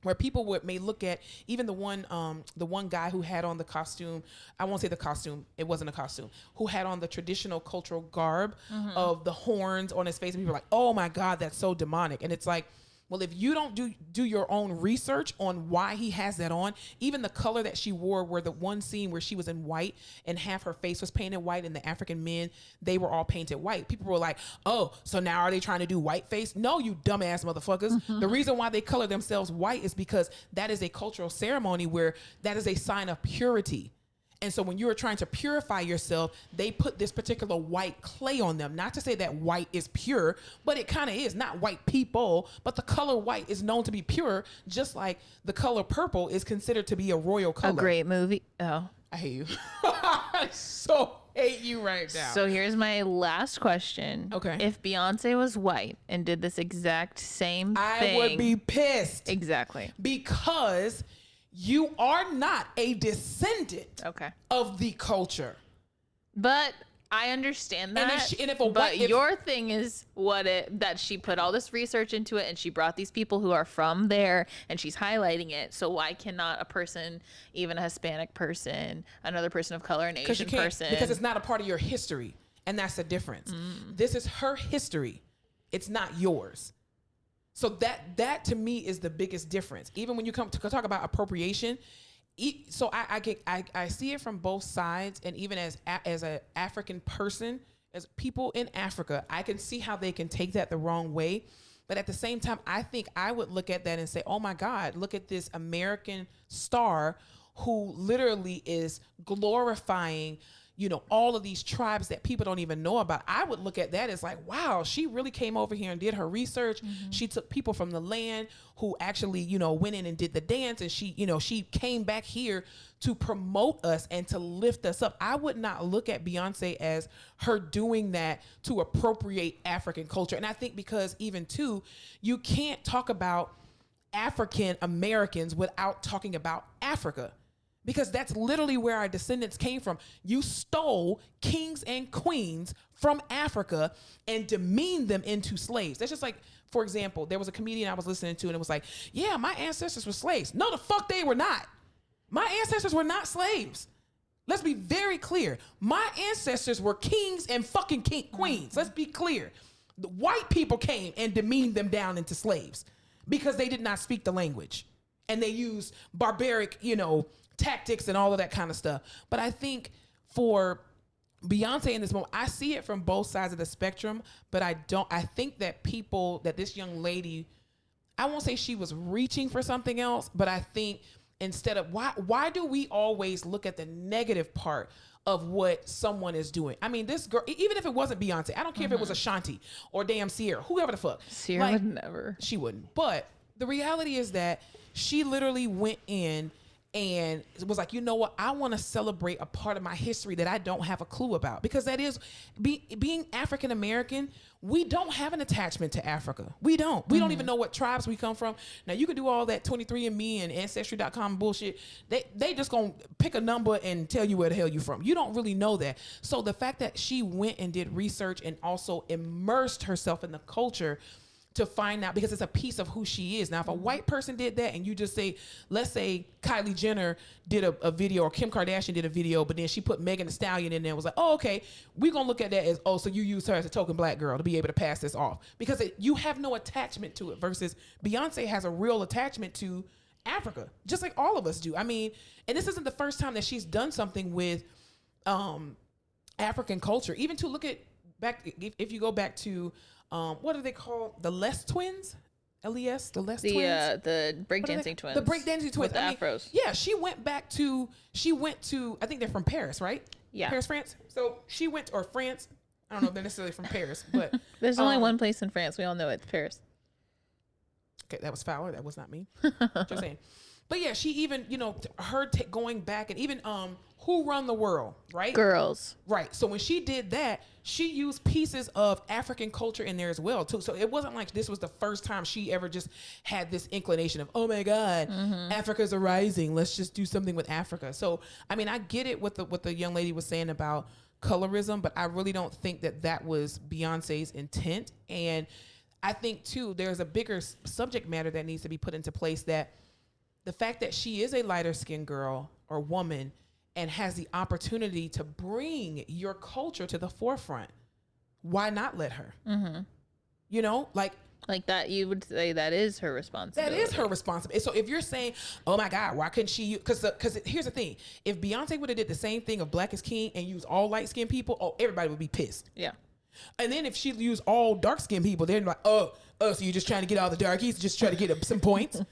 where people may look at, even the one guy who had on the costume, I won't say the costume, it wasn't a costume, who had on the traditional cultural garb of the horns on his face. And people are like, oh my God, that's so demonic. And it's like, well, if you don't do your own research on why he has that on, even the color that she wore, where the one scene where she was in white and half her face was painted white and the African men, they were all painted white. People were like, oh, so now are they trying to do white face? No, you dumbass motherfuckers. The reason why they color themselves white is because that is a cultural ceremony where that is a sign of purity. And so when you're trying to purify yourself, they put this particular white clay on them. Not to say that white is pure, but it kind of is. Not white people, but the color white is known to be pure, just like the color purple is considered to be a royal color. A great movie. Oh. I hate you. I so hate you right now. So here's my last question. Okay. If Beyonce was white and did this exact same thing. I would be pissed. Exactly. Because you are not a descendant of the culture. But I understand that. Your thing is that she put all this research into it and she brought these people who are from there and she's highlighting it. So why cannot a person, even a Hispanic person, another person of color, an Asian person? Because it's not a part of your history. And that's the difference. This is her history. It's not yours. So that to me is the biggest difference. Even when you come to talk about appropriation, so I see it from both sides, and even as an African person, as people in Africa, I can see how they can take that the wrong way. But at the same time, I think I would look at that and say, oh my God, look at this American star who literally is glorifying, all of these tribes that people don't even know about. I would look at that as like, wow, she really came over here and did her research. She took people from the land who actually, went in and did the dance. And she came back here to promote us and to lift us up. I would not look at Beyonce as her doing that to appropriate African culture. And I think because even too, you can't talk about African Americans without talking about Africa. Because that's literally where our descendants came from. You stole kings and queens from Africa and demeaned them into slaves. That's just like, for example, there was a comedian I was listening to and it was like, yeah, my ancestors were slaves. No, the fuck they were not. My ancestors were not slaves. Let's be very clear. My ancestors were kings and fucking queens. Let's be clear. The white people came and demeaned them down into slaves because they did not speak the language. And they used barbaric, tactics and all of that kind of stuff. But I think for Beyonce in this moment, I see it from both sides of the spectrum, but I think that this young lady, I won't say she was reaching for something else, but I think instead of why do we always look at the negative part of what someone is doing? I mean, this girl, even if it wasn't Beyonce, I don't care if it was Ashanti or damn Sierra, whoever the fuck. Sierra would never. She wouldn't. But the reality is that she literally went in and was like, you know what? I want to celebrate a part of my history that I don't have a clue about, because that is being African American. We don't have an attachment to Africa. We don't. We don't even know what tribes we come from. Now you can do all that 23andMe and Ancestry.com bullshit. They just gonna pick a number and tell you where the hell you from. You don't really know that. So the fact that she went and did research and also immersed herself in the culture to find out, because it's a piece of who she is. Now, if a white person did that and you just say, let's say Kylie Jenner did a video, or Kim Kardashian did a video, but then she put Megan Thee Stallion in there and was like, oh, okay, we're going to look at that as, so you use her as a token black girl to be able to pass this off. Because you have no attachment to it, versus Beyonce has a real attachment to Africa, just like all of us do. I mean, and this isn't the first time that she's done something with African culture. Even to look at back, if you go back to, what are they called? The Les Twins? LES? The Les Twins? The breakdancing twins. The breakdancing twins. With the afros. Yeah, she went to, I think they're from Paris, right? Yeah. Paris, France. So she went, or France. I don't know if they're necessarily from Paris, but. There's only one place in France. We all know it's Paris. Okay, that was Fowler. That was not me. Just saying. But yeah, she even, her going back, and even Who Run the World, right? Girls. Right. So when she did that, she used pieces of African culture in there as well, too. So it wasn't like this was the first time she ever just had this inclination of, oh my God, Africa's a rising. Let's just do something with Africa. So, I mean, I get it what the young lady was saying about colorism, but I really don't think that was Beyonce's intent. And I think, too, there's a bigger subject matter that needs to be put into place, that the fact that she is a lighter skinned girl or woman and has the opportunity to bring your culture to the forefront, why not let her? Like that, you would say that is her responsibility. That is her responsibility. So if you're saying, oh my God, why couldn't she? Because here's the thing. If Beyonce would have did the same thing of Black is King and used all light skinned people, everybody would be pissed. Yeah. And then if she used all dark skinned people, they're like, so you're just trying to get all the darkies, just try to get some points.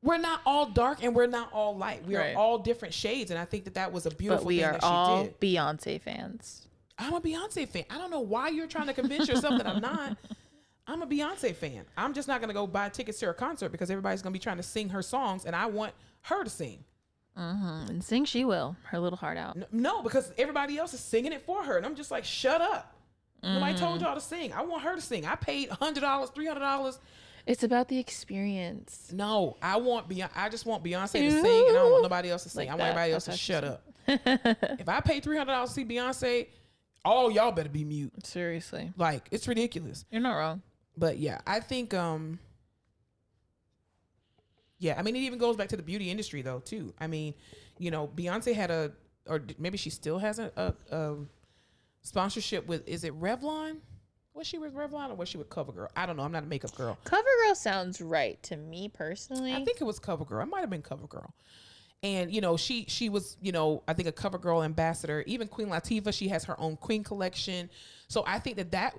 We're not all dark and we're not all light. We are all different shades. And I think that was a beautiful thing that she did. But we are all Beyonce fans. I'm a Beyonce fan. I don't know why you're trying to convince yourself that I'm not. I'm a Beyonce fan. I'm just not going to go buy tickets to her concert because everybody's going to be trying to sing her songs and I want her to sing. And sing she will. Her little heart out. No, because everybody else is singing it for her. And I'm just like, shut up. Nobody told y'all to sing. I want her to sing. I paid $100, $300. It's about the experience. No, I just want Beyonce to sing, and I don't want nobody else to sing. I want everybody else to shut up. If I pay $300 to see Beyonce, all y'all better be mute. Seriously. Like, it's ridiculous. You're not wrong. But yeah, I think, I mean, it even goes back to the beauty industry though, too. I mean, Beyonce had or maybe she still has a sponsorship with, is it Revlon? Was she with Revlon or was she with CoverGirl? I don't know. I'm not a makeup girl. CoverGirl sounds right to me personally. I think it was CoverGirl. It might have been CoverGirl. And, she was, I think a CoverGirl ambassador. Even Queen Latifah, she has her own Queen collection. So I think that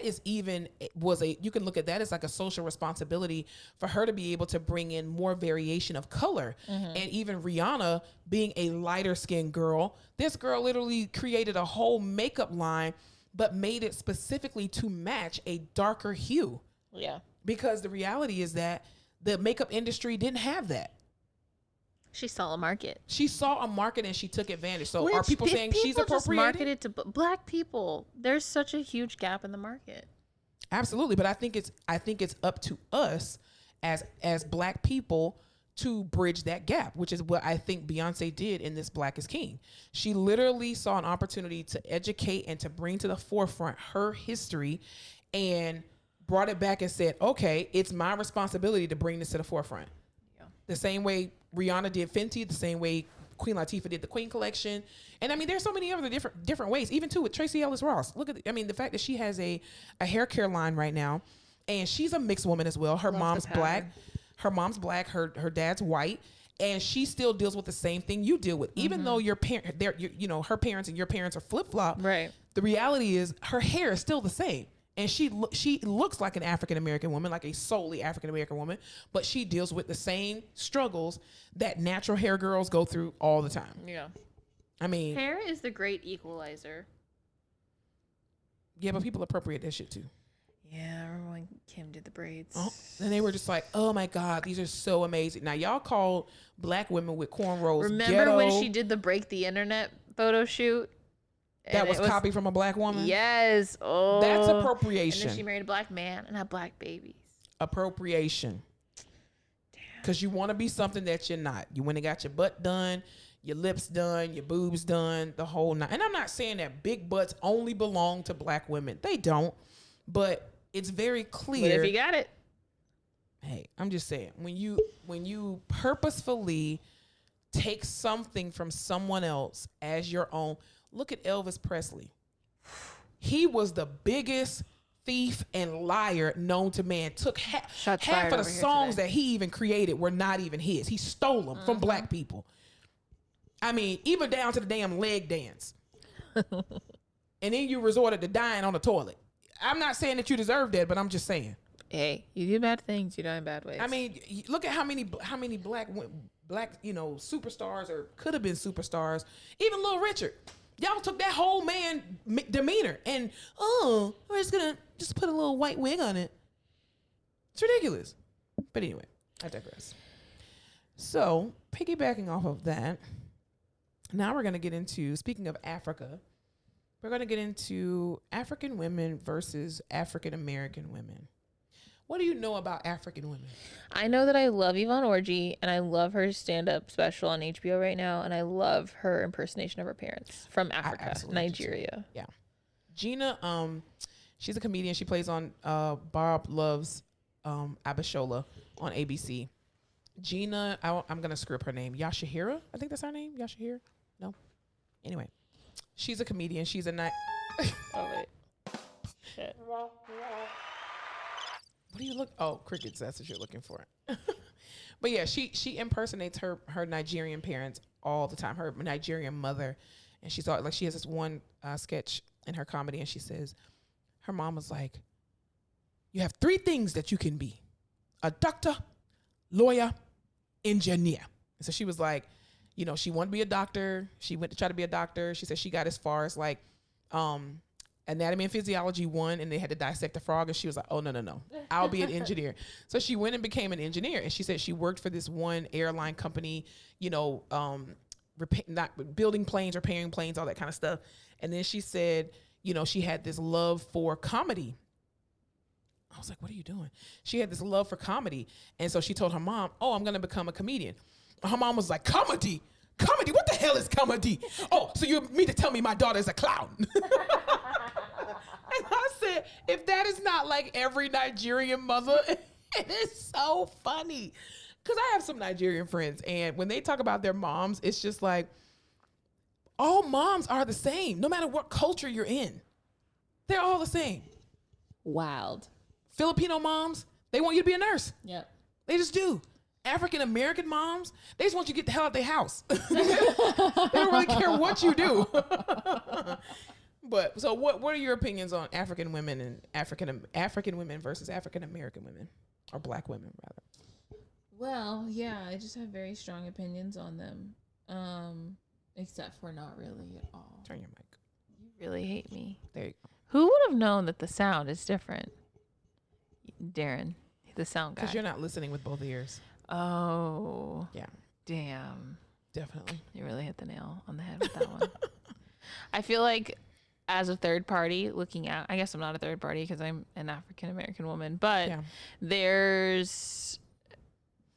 is you can look at that as like a social responsibility for her to be able to bring in more variation of color. And even Rihanna being a lighter skinned girl, this girl literally created a whole makeup line but made it specifically to match a darker hue. Yeah. Because the reality is that the makeup industry didn't have that. She saw a market. She saw a market and she took advantage. So are people saying she's appropriating? Marketed to Black people. There's such a huge gap in the market. Absolutely. But I think it's up to us as Black people to bridge that gap, which is what I think Beyonce did in this Black is King. She literally saw an opportunity to educate and to bring to the forefront her history and brought it back and said, okay, it's my responsibility to bring this to the forefront. Yeah. The same way Rihanna did Fenty, the same way Queen Latifah did the Queen collection. And I mean, there's so many other different ways, even too with Tracy Ellis Ross. Look at, I mean, the fact that she has a hair care line right now, and she's a mixed woman as well. Her Love mom's the pattern. black. Her mom's black. Her dad's white. And she still deals with the same thing you deal with, even though your parent, her parents and your parents are flip flop. Right. The reality is, her hair is still the same, and she looks like an African American woman, like a solely African American woman, but she deals with the same struggles that natural hair girls go through all the time. Yeah. I mean, Hair is the great equalizer. yeah, but people appropriate that shit too. Yeah, I remember when Kim did the braids. Oh, and they were just like, "Oh my God, these are so amazing." Now y'all called black women with cornrows. Remember when ghetto. she did the break the internet photo shoot? That And was it copied from a black woman? Yes. Oh. That's And appropriation. then she married a black man and had black babies. Appropriation. Because you want to be something that you're not. You went and got your butt done, your lips done, your boobs done, the whole nine. And I'm not saying that big butts only belong to black women. They don't. But it's very clear. But if you got it. Hey, I'm just saying, when you purposefully take something from someone else as your own, look at Elvis Presley. He was the biggest thief and liar known to man. Took Shots half fired of the over here songs today. that he even created were not even his. He stole them from black people. I mean, even down to the damn leg dance. And then you resorted to dying on the toilet. I'm not saying that you deserve that, but I'm just saying. Hey, you do bad things, you die in bad ways. I mean, look at how many black superstars or could have been superstars. Even Little Richard, y'all took that whole man demeanor and we're just gonna put a little white wig on it. It's ridiculous. But anyway, I digress. So piggybacking off of that, now we're gonna get into, speaking of Africa, we're gonna get into African women versus African American women. What do you know about African women? I know that I love Yvonne Orji, and I love her stand-up special on HBO right now, and I love her impersonation of her parents from Africa, absolutely do too. Nigeria. Yeah. Gina, she's a comedian. She plays on Bob Loves Abishola on ABC. Gina, I'm going to screw up her name. Yashahira? I think that's her name. Yashahira? No? Anyway. She's a comedian. She's a night. Oh, wait. Shit. What do you look? Oh, crickets. That's what you're looking for. But yeah, she impersonates her Nigerian parents all the time. Her Nigerian mother, and she's all, like, she has this one sketch in her comedy, and she says her mom was like, "You have 3 things that you can be: a doctor, lawyer, engineer." And so she was like, you know, she wanted to be a doctor. She went to try to be a doctor. She said she got as far as like anatomy and physiology 1, and they had to dissect the frog, and she was like, "Oh, no, I'll be an engineer." So she went and became an engineer, and she said she worked for this one airline company, you know, not building planes, repairing planes, all that kind of stuff. And then she said, you know, she had this love for comedy. I was like, "What are you doing?" She had this love for comedy, and so she told her mom, "Oh, I'm going to become a comedian." Her mom was like, "Comedy? Comedy? What the hell is comedy? Oh, so you mean to tell me my daughter is a clown?" And I said, if that is not like every Nigerian mother, it is so funny. Because I have some Nigerian friends, and when they talk about their moms, it's just like, all moms are the same, no matter what culture you're in. They're all the same. Wild. Filipino moms, they want you to be a nurse. Yep. They just do. African American moms, they just want you to get the hell out of their house. They don't really care what you do. But so what are your opinions on African women and African women versus African American women, or black women rather? Well, yeah, I just have very strong opinions on them. Except for not really at all. Turn your mic. You really hate me. There you go. Who would have known that the sound is different? Darren, the sound guy. Because you're not listening with both ears. Oh. Yeah, Damn. definitely. You really hit the nail on the head with that one. I feel like as a third party looking out, I guess I'm not a third party because I'm an African American woman, but Yeah. there's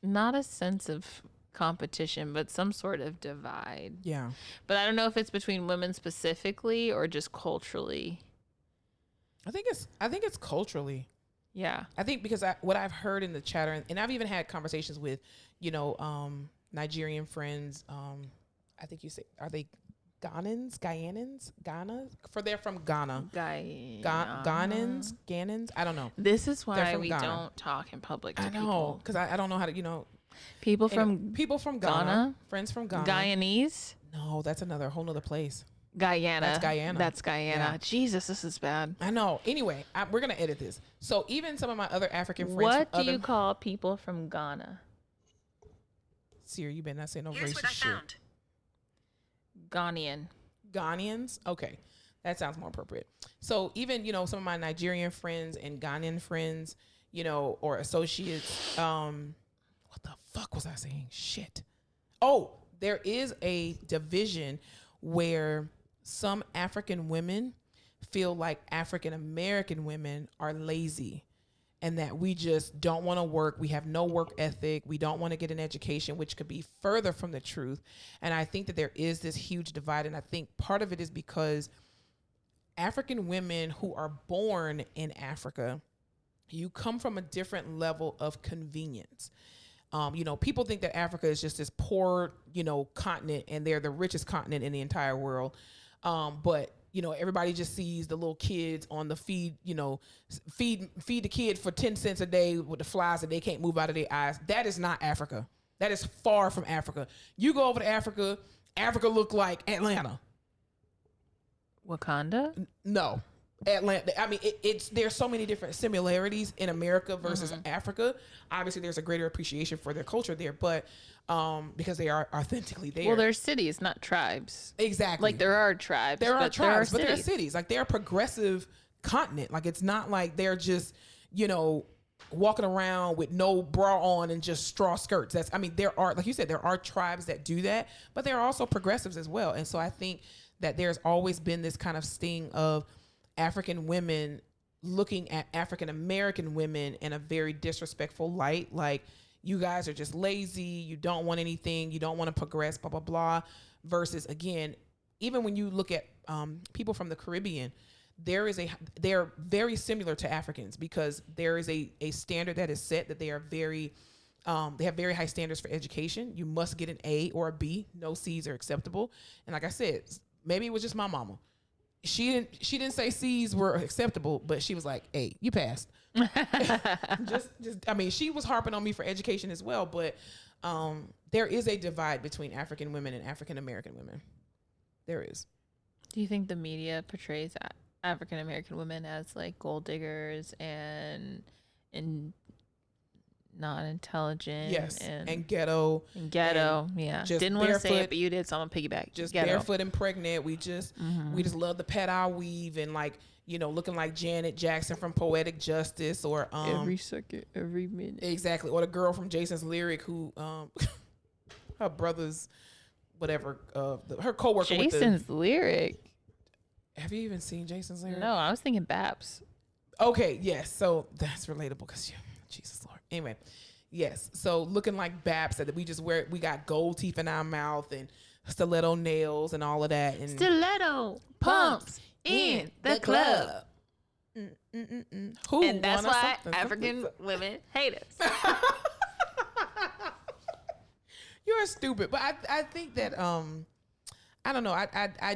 not a sense of competition, but some sort of divide. Yeah. But I don't know if it's between women specifically or just culturally. I think it's culturally. Yeah. I think because what I've heard in the chatter, and I've even had conversations with, you know, Nigerian friends. I think you say, are they Ghanans, Ghana? For they're from Ghana. Ghanans, Ghanans. I don't know. This is why from we Ghana. don't talk in public to I know, people. because I don't know how to, you know. People Anyway, from people from Ghana, Ghana? friends from Ghana. Guyanese? No, that's another whole nother place. Guyana. That's Guyana. That's Guyana. Yeah. Jesus, this is bad. I know. Anyway, we're gonna edit this. So even some of my other African friends. What from do you other, call people from Ghana? Siri, you better not say no Here's what racist I shit. found. Ghanaian. Ghanaians. Okay, that sounds more appropriate. So even, you know, some of my Nigerian friends and Ghanaian friends, you know, or associates. What the fuck was I saying? Shit. Oh, there is a division where some African women feel like African American women are lazy and that we just don't want to work. We have no work ethic. We don't want to get an education, which could be further from the truth. And I think that there is this huge divide. And I think part of it is because African women who are born in Africa, you come from a different level of convenience. You know, people think that Africa is just this poor, you know, continent, and they're the richest continent in the entire world. But you know, everybody just sees the little kids on the feed, you know, feed the kid for 10 cents a day with the flies that they can't move out of their eyes. That is not Africa. That is far from Africa. You go over to Africa, Africa look like Atlanta. Wakanda? No. Atlanta. I mean, there's so many different similarities in America versus Africa. Obviously, there's a greater appreciation for their culture there, but because they are authentically there. Well, they're cities, not tribes. Exactly. Like there are tribes. There are tribes, but there are cities. cities. Like they're a progressive continent. Like it's not like they're just, you know, walking around with no bra on and just straw skirts. I mean, there are, like you said, there are tribes that do that, but there are also progressives as well. And so I think that there's always been this kind of sting of African women looking at African American women in a very disrespectful light. Like, you guys are just lazy. You don't want anything. You don't want to progress, blah, blah, blah. Versus, again, even when you look at people from the Caribbean, they're very similar to Africans because there is a standard that is set that they are very, they have very high standards for education. You must get an A or a B. No C's are acceptable. And like I said, maybe it was just my mama. She didn't say C's were acceptable, but she was like, "Hey, you passed." just I mean, she was harping on me for education as well, but there is a divide between African women and African American women. There is. Do you think the media portrays African American women as like gold diggers and not intelligent? Yes, and ghetto. And ghetto, yeah. just Didn't want to say barefoot, it, but you did, so I'm gonna piggyback. Just ghetto. barefoot and pregnant. We just love to pet our weave and, like, you know, looking like Janet Jackson from Poetic Justice, or every second, every minute. exactly, or the girl from Jason's Lyric who her brother's whatever, her coworker. Jason's Lyric. Have you even seen Jason's Lyric? No, I was thinking Babs. Okay, yes. So that's relatable because Jesus Lord. Anyway, yes. So looking like Babs, that we got gold teeth in our mouth and stiletto nails and all of that. And Stiletto pumps in the club. Who And that's won or why something? African women hate us. You're stupid. But I think that I don't know. I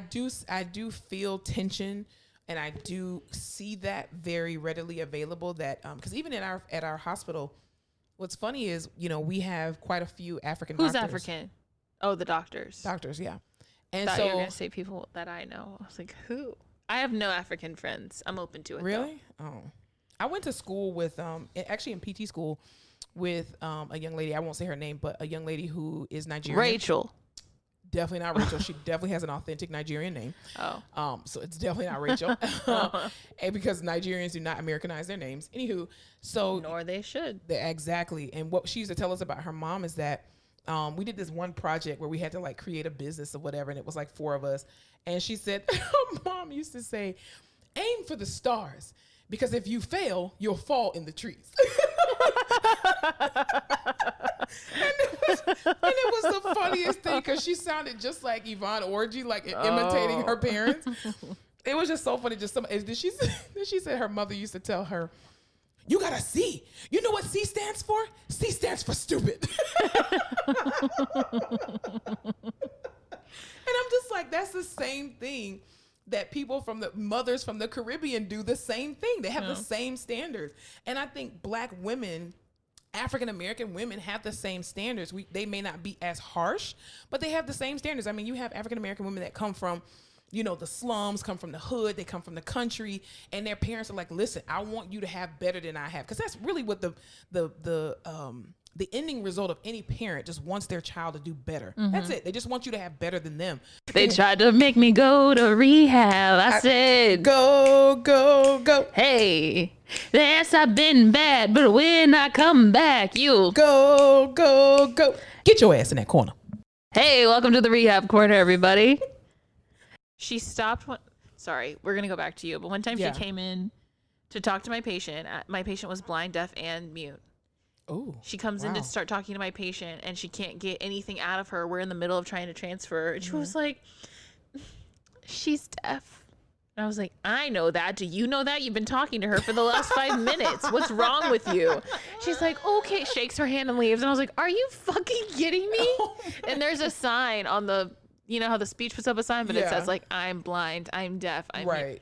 do feel tension, and I do see that very readily available. That because even at our hospital, what's funny is, you know, we have quite a few African Who's doctors. African? Oh, the doctors. Doctors, yeah. And Thought so you were gonna say people that I know. I was like, who? I have no African friends. I'm open to it. really, I went to school with actually in PT school with a young lady. I won't say her name, but a young lady who is though. Nigerian. Rachel. Definitely not Rachel. She definitely has an authentic Nigerian name. Oh. So it's definitely not Rachel. And because Nigerians do not Americanize their names. Anywho, so Nor they should. exactly. And what she used to tell us about her mom is that we did this one project where we had to, like, create a business or whatever, and it was like 4 of us. And she said her mom used to say, "Aim for the stars, because if you fail, you'll fall in the trees." And it was the funniest thing because she sounded just like Yvonne Orji, like imitating her parents. It was just so funny. She said her mother used to tell her, "You got a C. You know what C stands for? C stands for stupid." I'm just like, that's the same thing that people from the mothers from the Caribbean do the same thing. They have the same standards. And I think black women, African American women have the same standards. They may not be as harsh, but they have the same standards. I mean, you have African American women that come from, you know, the slums, come from the hood, they come from the country, and their parents are like, listen, I want you to have better than I have. Because that's really what the ending result of any parent just wants their child to do better. That's it. They just want you to have better than them. They tried to make me go to rehab. I said, go, go, go. hey, yes, I've been bad, but when I come back, you Go, go, go. Get your ass in that corner. Hey, welcome to the rehab corner, everybody. She stopped. Sorry, we're going to go back to you. But one time she came in to talk to my patient. My patient was blind, deaf, and mute. Oh, she comes in to start talking to my patient, and she can't get anything out of her. We're in the middle of trying to transfer. And she was like, she's deaf. And I was like, I know that. Do you know that? You've been talking to her for the last 5 minutes. What's wrong with you? She's like, okay, shakes her hand and leaves. And I was like, are you fucking kidding me? And there's a sign on the, you know how the speech puts up a sign, but it says like, I'm blind, I'm deaf, I'm right.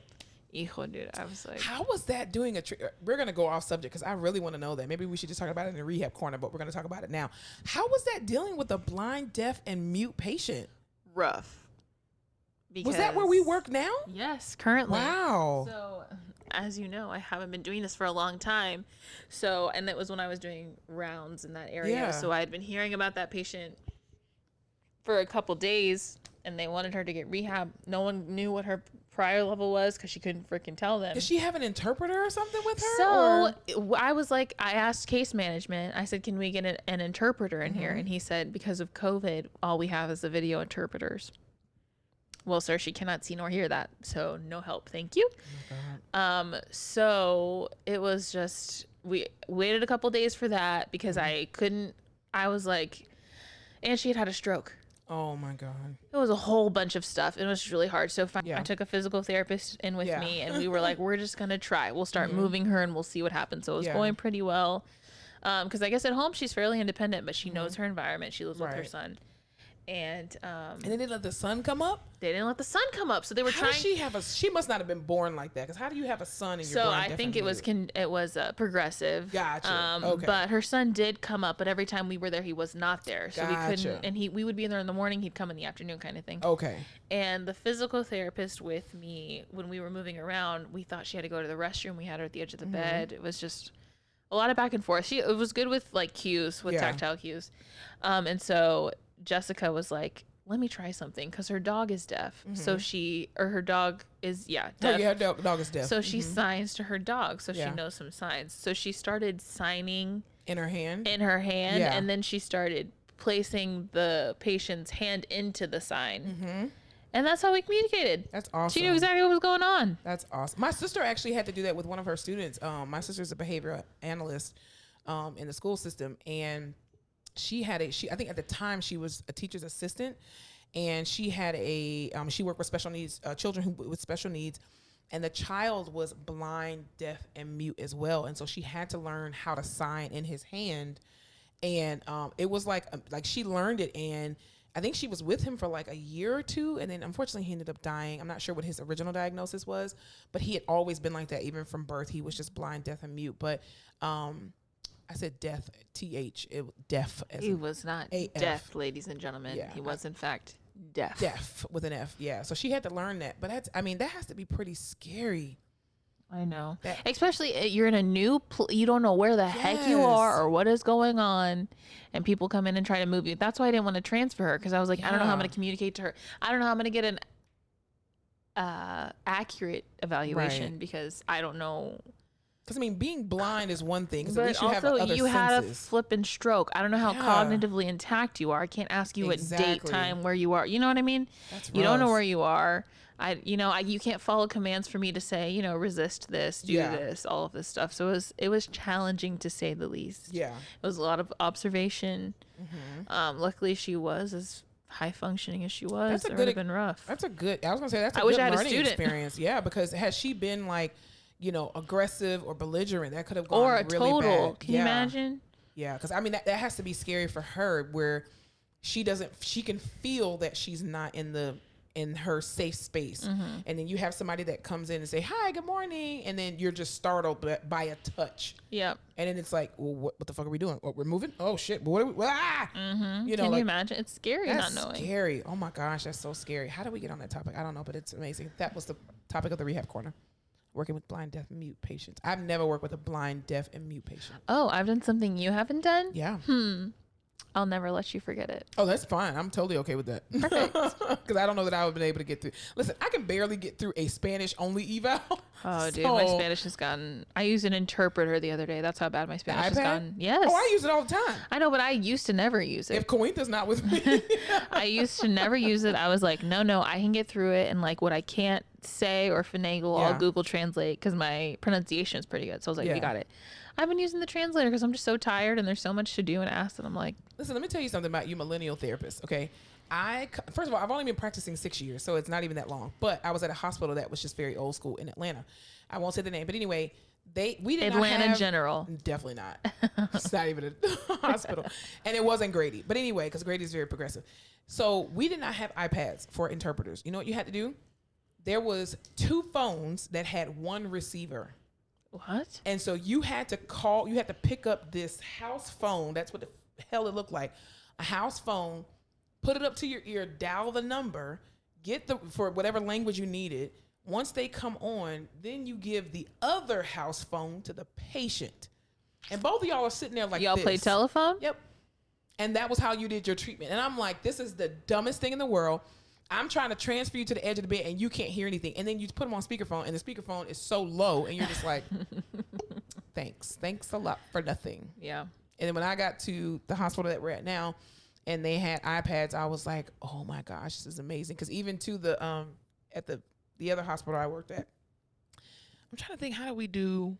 Hijo, dude. I was like, how was that doing we're going to go off subject because I really want to know that. Maybe we should just talk about it in the rehab corner, but we're going to talk about it now. How was that dealing with a blind, deaf, and mute patient? Rough. Was that where we work now? Yes, currently. Wow. So, as you know, I haven't been doing this for a long time. So, and that was when I was doing rounds in that area. Yeah. So I had been hearing about that patient for a couple days, and they wanted her to get rehab. No one knew what her prior level was because she couldn't freaking tell them. Did she have an interpreter or something with her? So I was like, I asked case management. I said, can we get an interpreter in here? And he said, because of COVID, all we have is the video interpreters. Well, sir, she cannot see nor hear that, so no help, thank you. Oh, so it was just, we waited a couple days for that because I was like, and she had had a stroke. oh my God. It was a whole bunch of stuff. It was really hard. So I took a physical therapist in with me, and we were like, we're just gonna try. We'll start moving her, and we'll see what happens. So it was going pretty well, because I guess at home she's fairly independent, but she knows her environment. She lives with her son. And they didn't let the sun come up. They didn't let the sun come up, so they were trying. She must not have been born like that. Because how do you have a son and you're blind, I think it was progressive. Gotcha. Okay. But her son did come up, but every time we were there, he was not there, so we couldn't. And we would be there in the morning. He'd come in the afternoon, kind of thing. Okay. And the physical therapist with me, when we were moving around, we thought she had to go to the restroom. We had her at the edge of the bed. It was just a lot of back and forth. It was good with like cues, with tactile cues, and so Jessica was like, let me try something, because her dog is deaf. So her dog is deaf. Oh, yeah, dog is deaf. So she signs to her dog, so she knows some signs. So she started signing in her hand, and then she started placing the patient's hand into the sign. And that's how we communicated. That's awesome. She knew exactly what was going on. That's awesome. My sister actually had to do that with one of her students. My sister's a behavioral analyst in the school system, and I think at the time she was a teacher's assistant, and she had she worked with special needs, children with special needs, and the child was blind, deaf, and mute as well. And so she had to learn how to sign in his hand. And it was like she learned it, and I think she was with him for like a year or two, and then unfortunately he ended up dying. I'm not sure what his original diagnosis was, but he had always been like that. Even from birth, he was just blind, deaf, and mute. But I said deaf, TH, deaf. He was not A-F. deaf, ladies and gentlemen. Yeah, he was, in fact, deaf. Deaf with an F, yeah. So she had to learn that. But that has to be pretty scary. I know. Especially you're in a new you don't know where the heck you are or what is going on, and people come in and try to move you. That's why I didn't want to transfer her, because I was like, I don't know how I'm going to communicate to her. I don't know how I'm going to get an accurate evaluation, because I don't know. Because, I mean, being blind is one thing. But at least you had a flipping stroke. I don't know how cognitively intact you are. I can't ask you what date, time, where you are. You know what I mean? You don't know where you are. You can't follow commands for me to say, resist this, do this, all of this stuff. So it was challenging, to say the least. Yeah. It was a lot of observation. Luckily, she was as high functioning as she was. It would have been rough. I was going to say, that's a good learning experience. Yeah, because had she been like, aggressive or belligerent, that could have gone really bad. Can you imagine? Yeah, because I mean that has to be scary for her, where she can feel that she's not in her safe space. And then you have somebody that comes in and say, hi, good morning. And then you're just startled by a touch. Yep. And then it's like, well, what the fuck are we doing? We're moving? Oh shit. What are we, ah! You know, Can like, you imagine? It's scary that's not knowing. scary. Oh my gosh, that's so scary. How did we get on that topic? I don't know, but it's amazing. That was the topic of the rehab corner. Working with blind, deaf, and mute patients. I've never worked with a blind, deaf, and mute patient. Oh, I've done something you haven't done? Yeah. I'll never let you forget it. Oh, that's fine. I'm totally okay with that. Perfect. Because I don't know that I would have been able to get through. Listen, I can barely get through a Spanish only eval. Oh, dude, my Spanish has gotten... I used an interpreter the other day. That's how bad my Spanish has gotten. Yes. Oh, I use it all the time. I know, but I used to never use it. If Cointa's not with me. I used to never use it. I was like, no, I can get through it. And like what I can't say or finagle, I'll Google Translate because my pronunciation is pretty good. So I was like, you got it. I've been using the translator because I'm just so tired and there's so much to do and ask. And I'm like, listen, let me tell you something about you millennial therapists, okay? First of all, I've only been practicing 6 years, so it's not even that long. But I was at a hospital that was just very old school in Atlanta. I won't say the name, but anyway, we did Atlanta not have... General. Definitely not. It's not even a hospital. And it wasn't Grady. But anyway, because Grady is very progressive. So we did not have iPads for interpreters. You know what you had to do? There was 2 phones that had 1 receiver. What? And so you had to pick up this house phone. That's what the hell it looked like. A house phone, put it up to your ear, dial the number, for whatever language you needed. Once they come on, then you give the other house phone to the patient. And both of y'all are sitting there like y'all this. play telephone? Yep. And that was how you did your treatment. And I'm like, this is the dumbest thing in the world. I'm trying to transfer you to the edge of the bed and you can't hear anything. And then you put them on speakerphone and the speakerphone is so low and you're just like, thanks a lot for nothing. Yeah. And then when I got to the hospital that we're at now and they had iPads, I was like, oh my gosh, this is amazing. Because even to at the other hospital I worked at, I'm trying to think, we didn't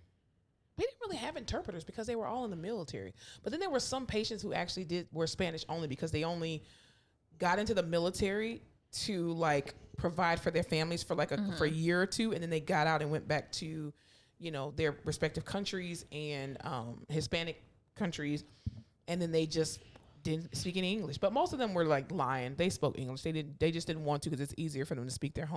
really have interpreters because they were all in the military. But then there were some patients who actually were Spanish only because they only got into the military to like provide for their families for like for a year or 2, and then they got out and went back to, their respective countries and Hispanic countries, and then they just didn't speak any English. But most of them were like lying. They spoke English. They just didn't want to because it's easier for them to speak their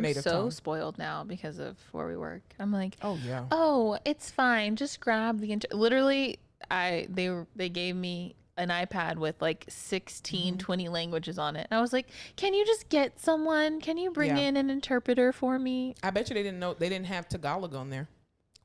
native tongue. Spoiled now because of where we work. I'm like, oh yeah, oh, it's fine. Just grab the literally. They gave me an iPad with like 16, 20 languages on it. And I was like, can you just get someone? Can you bring in an interpreter for me? I bet you they didn't have Tagalog on there.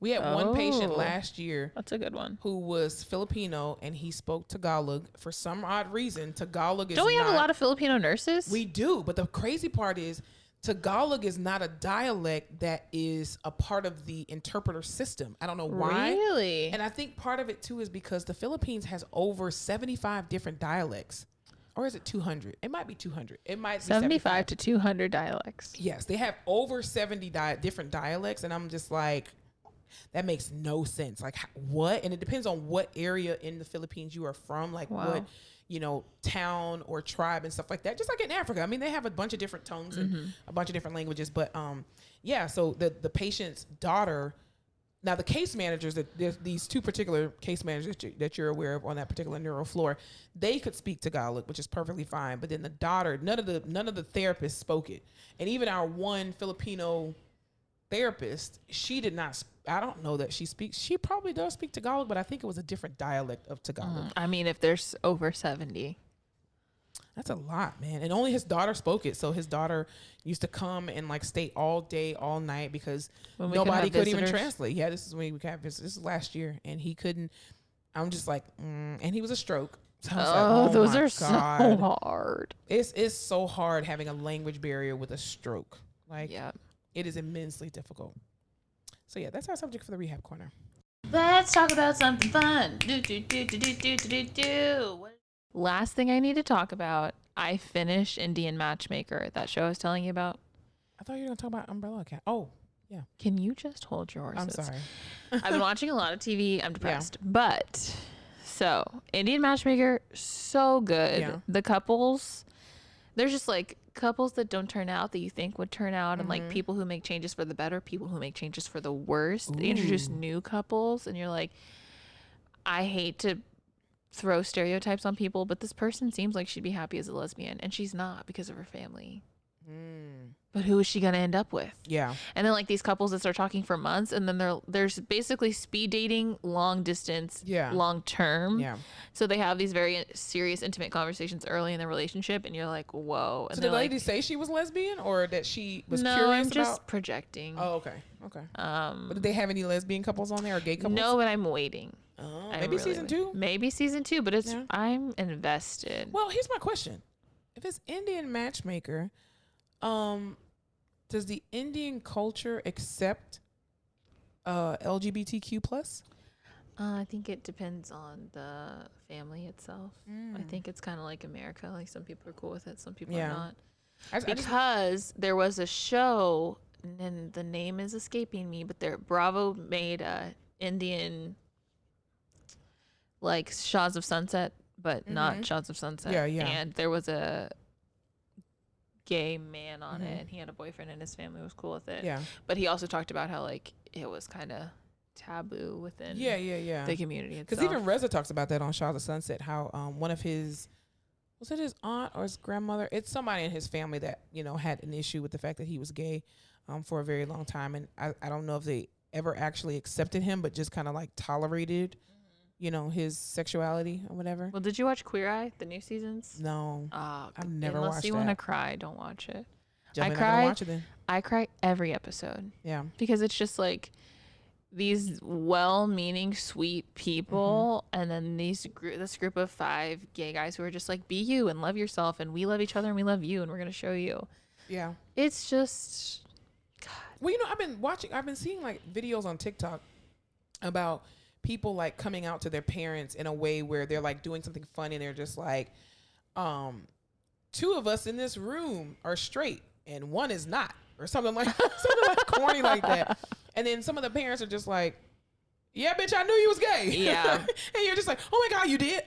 We had one patient last year. That's a good one. Who was Filipino and he spoke Tagalog. For some odd reason, Tagalog is Don't we have a lot of Filipino nurses? We do. But the crazy part is Tagalog is not a dialect that is a part of the interpreter system. I don't know why. Really? And I think part of it too is because the Philippines has over 75 different dialects. Or is it 200? It might be 200. It might be 75 to 200 dialects. Yes, they have over 70 different dialects. And I'm just like, that makes no sense. Like, what? And it depends on what area in the Philippines you are from. Like, what, town or tribe and stuff like that. Just like in Africa. I mean, they have a bunch of different tongues and a bunch of different languages. But, so the patient's daughter, now the case managers, these 2 particular case managers that you're aware of on that particular neuro floor, they could speak Tagalog, which is perfectly fine. But then the daughter, none of the therapists spoke it. And even our one Filipino therapist, she did not I don't know that she speaks. She probably does speak Tagalog, but I think it was a different dialect of Tagalog. I mean, if there's over 70. That's a lot, man. And only his daughter spoke it. So his daughter used to come and like stay all day, all night because nobody could even translate. Yeah, this is when we got this is last year and he couldn't. I'm just like, and he was a stroke. So I was like, those are so hard. It's so hard having a language barrier with a stroke. Like, it is immensely difficult. So yeah, that's our subject for the rehab corner. Let's talk about something fun. Last thing I need to talk about, I finished Indian Matchmaker, that show I was telling you about. I thought you were going to talk about Umbrella Academy. Oh, yeah. Can you just hold your horses? I'm sorry. I've been watching a lot of TV. I'm depressed. Yeah. But, so, Indian Matchmaker, so good. Yeah. The couples, there's just like couples that don't turn out that you think would turn out, and like people who make changes for the better, people who make changes for the worst. They introduce new couples and you're like, I hate to throw stereotypes on people, but this person seems like she'd be happy as a lesbian, and she's not because of her family. But who is she gonna end up with? Yeah. And then like these couples that start talking for months, and then there's basically speed dating, long distance, Yeah. long term. Yeah. So they have these very serious, intimate conversations early in the relationship, and you're like, whoa. And So they're did the like, lady say she was lesbian, or that she was no, curious I'm just about? projecting. Oh, okay. Okay. But did they have any lesbian couples on there or gay couples? No, but I'm waiting. Oh, I'm maybe really season 2. Maybe season 2, but it's Yeah. I'm invested. Well, here's my question: if it's Indian matchmaker, does the Indian culture accept LGBTQ plus? I think it depends on the family itself. I think it's kind of like America. Like some people are cool with it, some people Yeah. are not. I just, Because there was a show, and the name is escaping me, but Bravo made a Indian, like Shaws of Sunset, but not Shaws of Sunset. Yeah, yeah. And there was a gay man on it, and he had a boyfriend, and his family was cool with it. yeah, But he also talked about how like it was kind of taboo within yeah. the community itself. Because even Reza talks about that on Shaws of Sunset. How one of his, was it his aunt or his grandmother? It's somebody in his family that had an issue with the fact that he was gay for a very long time, and I don't know if they ever actually accepted him, but just kind of like tolerated, his sexuality or whatever. Well, did you watch Queer Eye, the new seasons? No, I've never unless watched you that. want to cry, don't watch it. Definitely not cry. gonna watch it then. I cry every episode Yeah, because it's just like these well-meaning, sweet people, and then this group of 5 gay guys who are just like, be you and love yourself, and we love each other and we love you, and we're gonna show you. yeah. It's just, God. Well, I've been seeing like videos on TikTok about people like coming out to their parents in a way where they're like doing something funny, and they're just like, 2 of us in this room are straight and 1 is not, or something like corny like that. And then some of the parents are just like, yeah, bitch, I knew you was gay. Yeah. And you're just like, oh my God, you did?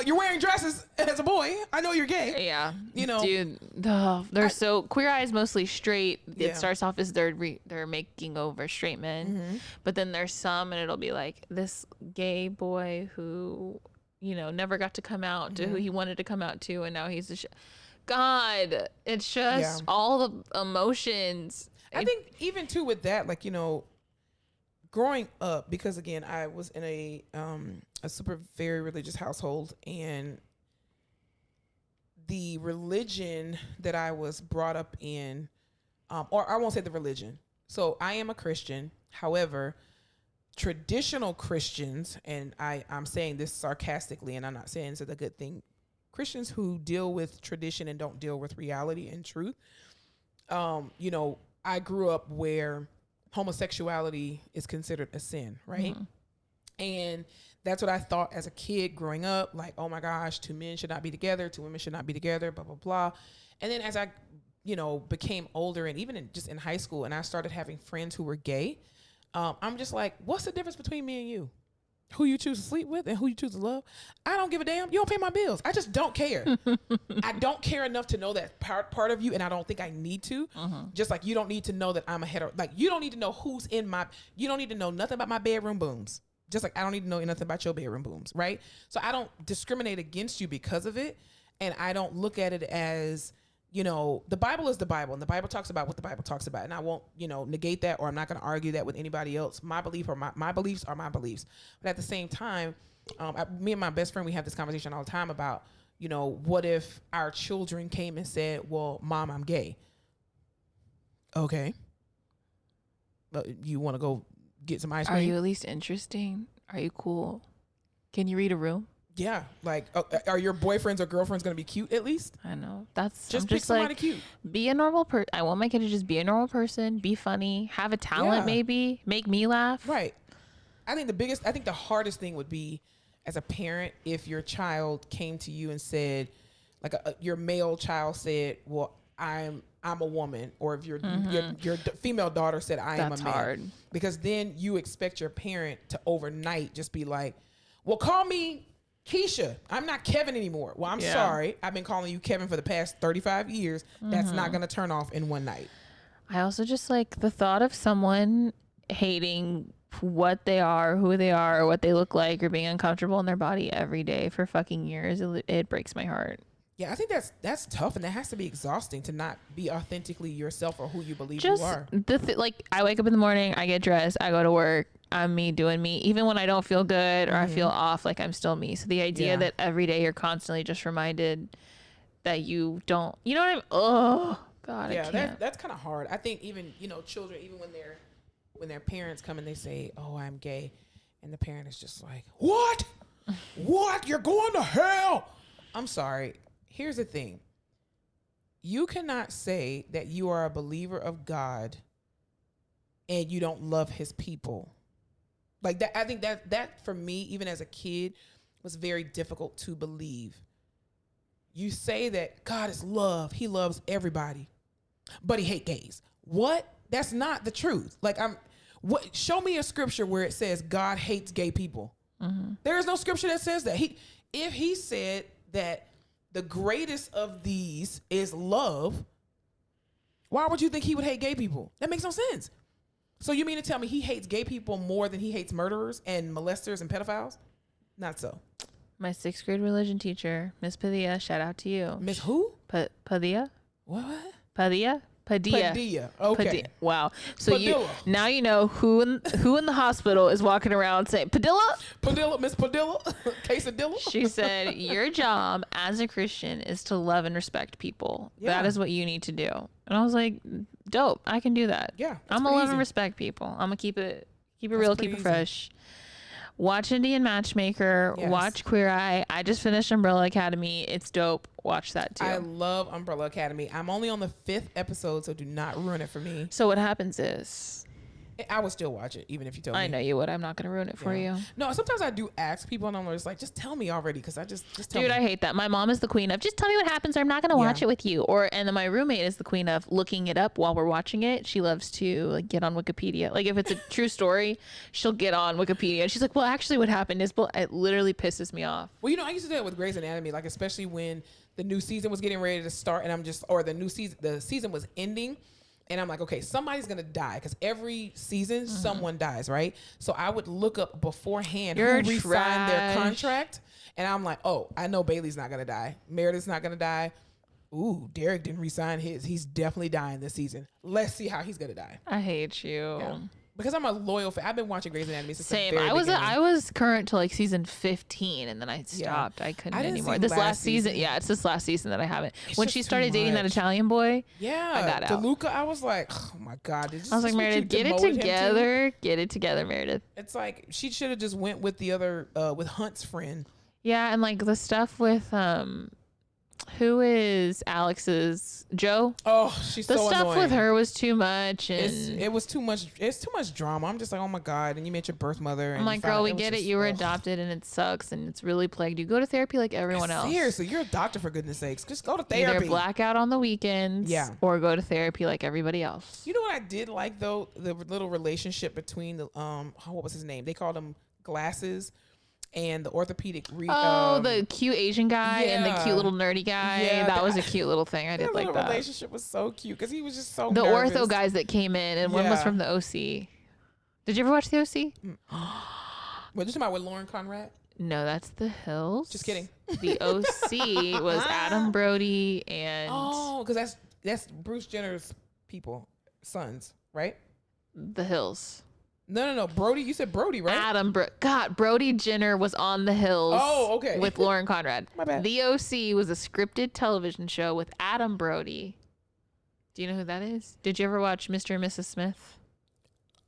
You're wearing dresses as a boy. I know you're gay. Yeah. Dude, They're so Queer Eye is mostly straight. Yeah. It starts off as they're making over straight men, but then there's some, and it'll be like this gay boy who never got to come out to who he wanted to come out to, and now he's God. It's just all the emotions. I think even too with that, like, growing up, because again, I was in a super very religious household, and the religion that I was brought up in, or I won't say the religion. So I am a Christian. However, traditional Christians, and I'm saying this sarcastically, and I'm not saying it's a good thing, Christians who deal with tradition and don't deal with reality and truth, I grew up where homosexuality is considered a sin, right? And that's what I thought as a kid growing up, like, oh my gosh, 2 men should not be together, 2 women should not be together, blah, blah, blah. And then as I, became older, and even just in high school, and I started having friends who were gay, I'm just like, what's the difference between me and you? Who you choose to sleep with and who you choose to love? I don't give a damn. You don't pay my bills. I just don't care. I don't care enough to know that part of you, and I don't think I need to. Just like you don't need to know that I'm a hetero. Like you don't need to know who's in my. You don't need to know nothing about my bedroom booms. Just like I don't need to know nothing about your bedroom booms, right? So I don't discriminate against you because of it, and I don't look at it as, the Bible is the Bible, and the Bible talks about what the Bible talks about, and I won't, negate that, or I'm not going to argue that with anybody else. My beliefs are my beliefs. But at the same time, me and my best friend, we have this conversation all the time about, what if our children came and said, well, Mom, I'm gay. Okay. You want to go get some ice cream? Are you at least interesting? Are you cool? Can you read a room? Yeah. Like, are your boyfriends or girlfriends going to be cute at least? I know. That's Just I'm pick just somebody like, cute. be a normal person. I want my kid to just be a normal person, be funny, have a talent, Yeah. maybe make me laugh. Right. I think the hardest thing would be as a parent if your child came to you and said, like your male child said, well, I'm a woman, or if your female daughter said, I am That's a man. hard. Because then you expect your parent to overnight just be like, well, call me Keisha. I'm not Kevin anymore. Well, I'm sorry. I've been calling you Kevin for the past 35 years. That's not going to turn off in one night. I also just like the thought of someone hating what they are, who they are, or what they look like, or being uncomfortable in their body every day for fucking years. It breaks my heart. Yeah, I think that's tough, and that has to be exhausting to not be authentically yourself or who you believe Just you are. like I wake up in the morning, I get dressed, I go to work. I'm me doing me, even when I don't feel good or I feel off. Like I'm still me. So the idea that every day you're constantly just reminded that you don't, you know what I mean? Oh God, I Yeah, can't. that's kind of hard. I think even children, even when their parents come and they say, "Oh, I'm gay," and the parent is just like, "What? What? You're going to hell?" I'm sorry. Here's the thing. You cannot say that you are a believer of God and you don't love his people. Like that, I think that for me, even as a kid, was very difficult to believe. You say that God is love. He loves everybody, but he hates gays. What? That's not the truth. Like show me a scripture where it says God hates gay people. There is no scripture that says that. If he said that the greatest of these is love, why would you think he would hate gay people? That makes no sense. So you mean to tell me he hates gay people more than he hates murderers and molesters and pedophiles? Not so. My 6th grade religion teacher, Miss Padilla, shout out to you. Miss who? Padilla? What? Padilla? Padilla. Okay. Padilla. Wow. So Padilla. now you know who in the hospital is walking around saying Padilla? Padilla, Miss Padilla, Quesadilla. She said, your job as a Christian is to love and respect people. Yeah. That is what you need to do. And I was like, dope. I can do that. Yeah, that's I'm gonna pretty love easy. and respect people. I'm gonna keep it real, pretty keep it easy. fresh. Watch Indian Matchmaker. Yes. Watch Queer Eye. I just finished Umbrella Academy. It's dope. Watch that too. I love Umbrella Academy. I'm only on the 5th episode, so do not ruin it for me. So what happens is, I would still watch it, even if you told me. I know you would. I'm not gonna ruin it for Yeah. you. No, sometimes I do ask people, and I'm just like, just tell me already, because I just tell Dude, me. I hate that. My mom is the queen of just tell me what happens or I'm not going to watch Yeah. it with you. And then my roommate is the queen of looking it up while we're watching it. She loves to like get on Wikipedia. Like if it's a true story, she'll get on Wikipedia. And she's like, well, actually what happened is, it literally pisses me off. Well, I used to do that with Grey's Anatomy, like especially when the new season was getting ready to start, and the season was ending, and I'm like, okay, somebody's gonna die, because every season someone dies, right? So I would look up beforehand You're who re-signed their trash. contract, and I'm like, oh, I know Bailey's not gonna die, Meredith's not gonna die. Ooh, Derek didn't re-sign his. He's definitely dying this season. Let's see how he's gonna die. I hate you. Yeah. Because I'm a loyal fan. I've been watching Grey's Anatomy since Same. the very beginning. I was current to like season 15 and then I stopped. I couldn't I didn't anymore. see This last last season. season. Yeah, it's this last season that I haven't. It's When just she too started dating that much. Italian boy, Yeah, I got out. DeLuca, I was like, oh my God. I was like, Meredith, get it together. Get it together, Meredith. It's like she should have just went with the other, with Hunt's friend. Yeah, and like the stuff with who is Alex's Joe? Oh, she's The so stuff annoying. with her was too much, and It was too much. It's too much drama. I'm just like, oh my God. And you met your birth mother. And I'm you like, found girl, out we was get it. just- You were ugh. adopted, and it sucks, and it's really plagued you. Go to therapy like everyone else. Seriously, you're a doctor, for goodness sakes. Just go to Either therapy. black out on the weekends, Yeah. or go to therapy like everybody else. You know what I did like though? The little relationship between the what was his name? They called him Glasses, and the orthopedic. The cute Asian guy and the yeah. cute little nerdy guy. Yeah, that was a cute little thing. I Their did like little that. relationship was so cute because he was just so. The nervous. ortho guys that came in, and one was Yeah. from the OC. Did you ever watch the OC? What, you talking about with Lauren Conrad? No, that's The Hills. Just kidding. The OC was Adam Brody and Oh, because that's Bruce Jenner's sons, right? The Hills. No. Brody, you said Brody, right? God, Brody Jenner was on The Hills. Oh, okay. With Lauren Conrad. My bad. The OC was a scripted television show with Adam Brody. Do you know who that is? Did you ever watch Mr. and Mrs. Smith?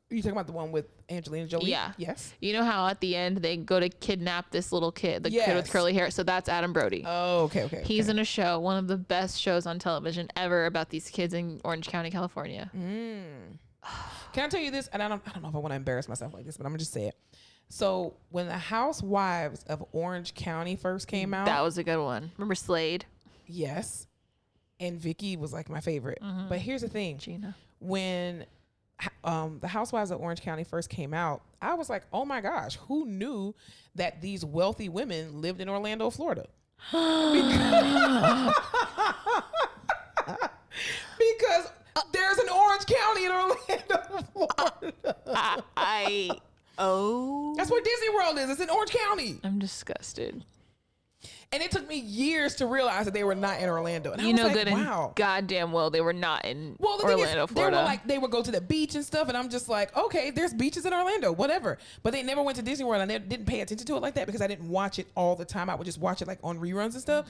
You talking about the one with Angelina Jolie? Yeah. Yes. You know how at the end they go to kidnap this little kid, the kid with Yes. curly hair? So that's Adam Brody. Oh, okay. He's in a show, one of the best shows on television ever, about these kids in Orange County, California. Can I tell you this? And I don't know if I want to embarrass myself like this, but I'm gonna just say it. So when the Housewives of Orange County first came out, That was a good one. Remember Slade? yes, and Vicky was like my favorite. But here's the thing: Gina. when the Housewives of Orange County first came out, I was like, oh my gosh, who knew that these wealthy women lived in Orlando, Florida? Because there's an Orange County in Orlando, Florida. I Oh. That's where Disney World is. It's in Orange County. I'm disgusted. And it took me years to realize that they were not in Orlando. And I You was know like, good wow. and goddamn well they were not in Well, the Orlando, thing is, Florida. they would go to the beach and stuff, and I'm just like, okay, there's beaches in Orlando, whatever. But they never went to Disney World. I didn't pay attention to it like that because I didn't watch it all the time. I would just watch it like on reruns and stuff.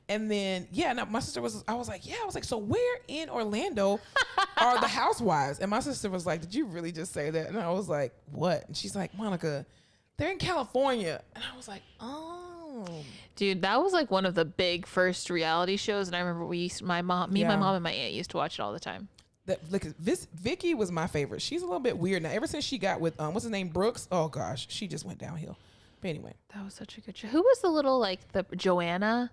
And then, my sister I was like, so where in Orlando are the housewives? And my sister was like, did you really just say that? And I was like, what? And she's like, Monica, they're in California. And I was like, oh. Dude, that was like one of the big first reality shows, and I remember my mom and my aunt used to watch it all the time. Vicky was my favorite. She's a little bit weird now. Ever since she got with what's his name, Brooks. Oh gosh, she just went downhill. But anyway, that was such a good show. Who was the little the Joanna?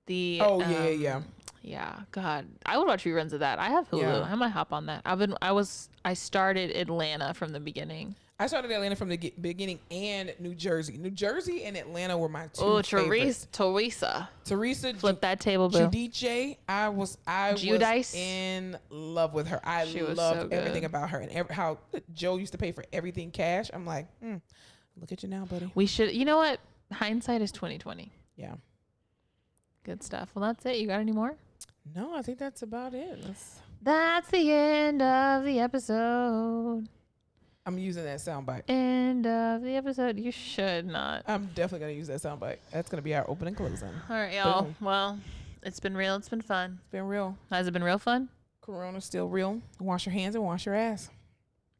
Yeah. God, I would watch reruns of that. I have Hulu. Yeah. I might hop on that. I started Atlanta from the beginning. I started Atlanta from the beginning and New Jersey. New Jersey and Atlanta were my two Oh, favorites. Teresa. Flip that table, boo. Giudice, I was in love with her. She was loved so everything good. about her and how Joe used to pay for everything cash. I'm like, look at you now, buddy. We should. You know what? Hindsight is 20/20. Yeah. Good stuff. Well, that's it. You got any more? No, I think that's about it. That's the end of the episode. I'm using that soundbite. End of the episode. You should not. I'm definitely going to use that soundbite. That's going to be our opening closing. All right, y'all. Boom. Well, it's been real. It's been fun. It's been real. Has it been real fun? Corona's still real. Wash your hands and wash your ass.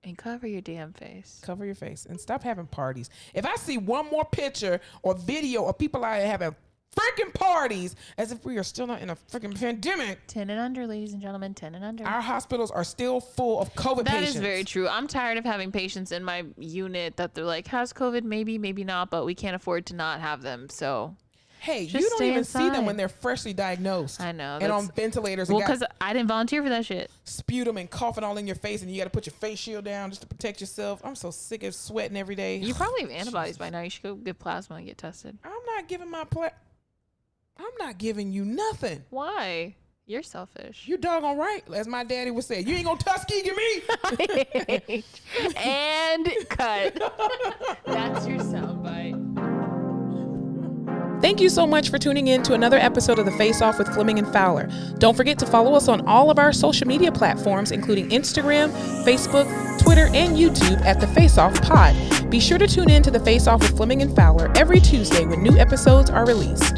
And cover your damn face. Cover your face and stop having parties. If I see one more picture or video of people out here having freaking parties as if we are still not in a freaking pandemic. 10 and under, ladies and gentlemen. 10 and under. Our hospitals are still full of COVID patients. That is very true. I'm tired of having patients in my unit that they're like, has COVID? Maybe, maybe not, but we can't afford to not have them. So, hey, just you don't stay even see them inside. when they're freshly diagnosed. I know. And on ventilators. Well, and because I didn't volunteer for that shit. sputum and coughing all in your face, and you got to put your face shield down just to protect yourself. I'm so sick of sweating every day. You probably have antibodies by now. You should go get plasma and get tested. I'm not giving you nothing. Why? You're selfish. You doggone right. As my daddy would say, you ain't gonna Tuskegee me. And cut. That's your soundbite. Thank you so much for tuning in to another episode of The Face Off with Fleming and Fowler. Don't forget to follow us on all of our social media platforms, including Instagram, Facebook, Twitter, and YouTube at The Face Off Pod. Be sure to tune in to The Face Off with Fleming and Fowler every Tuesday when new episodes are released.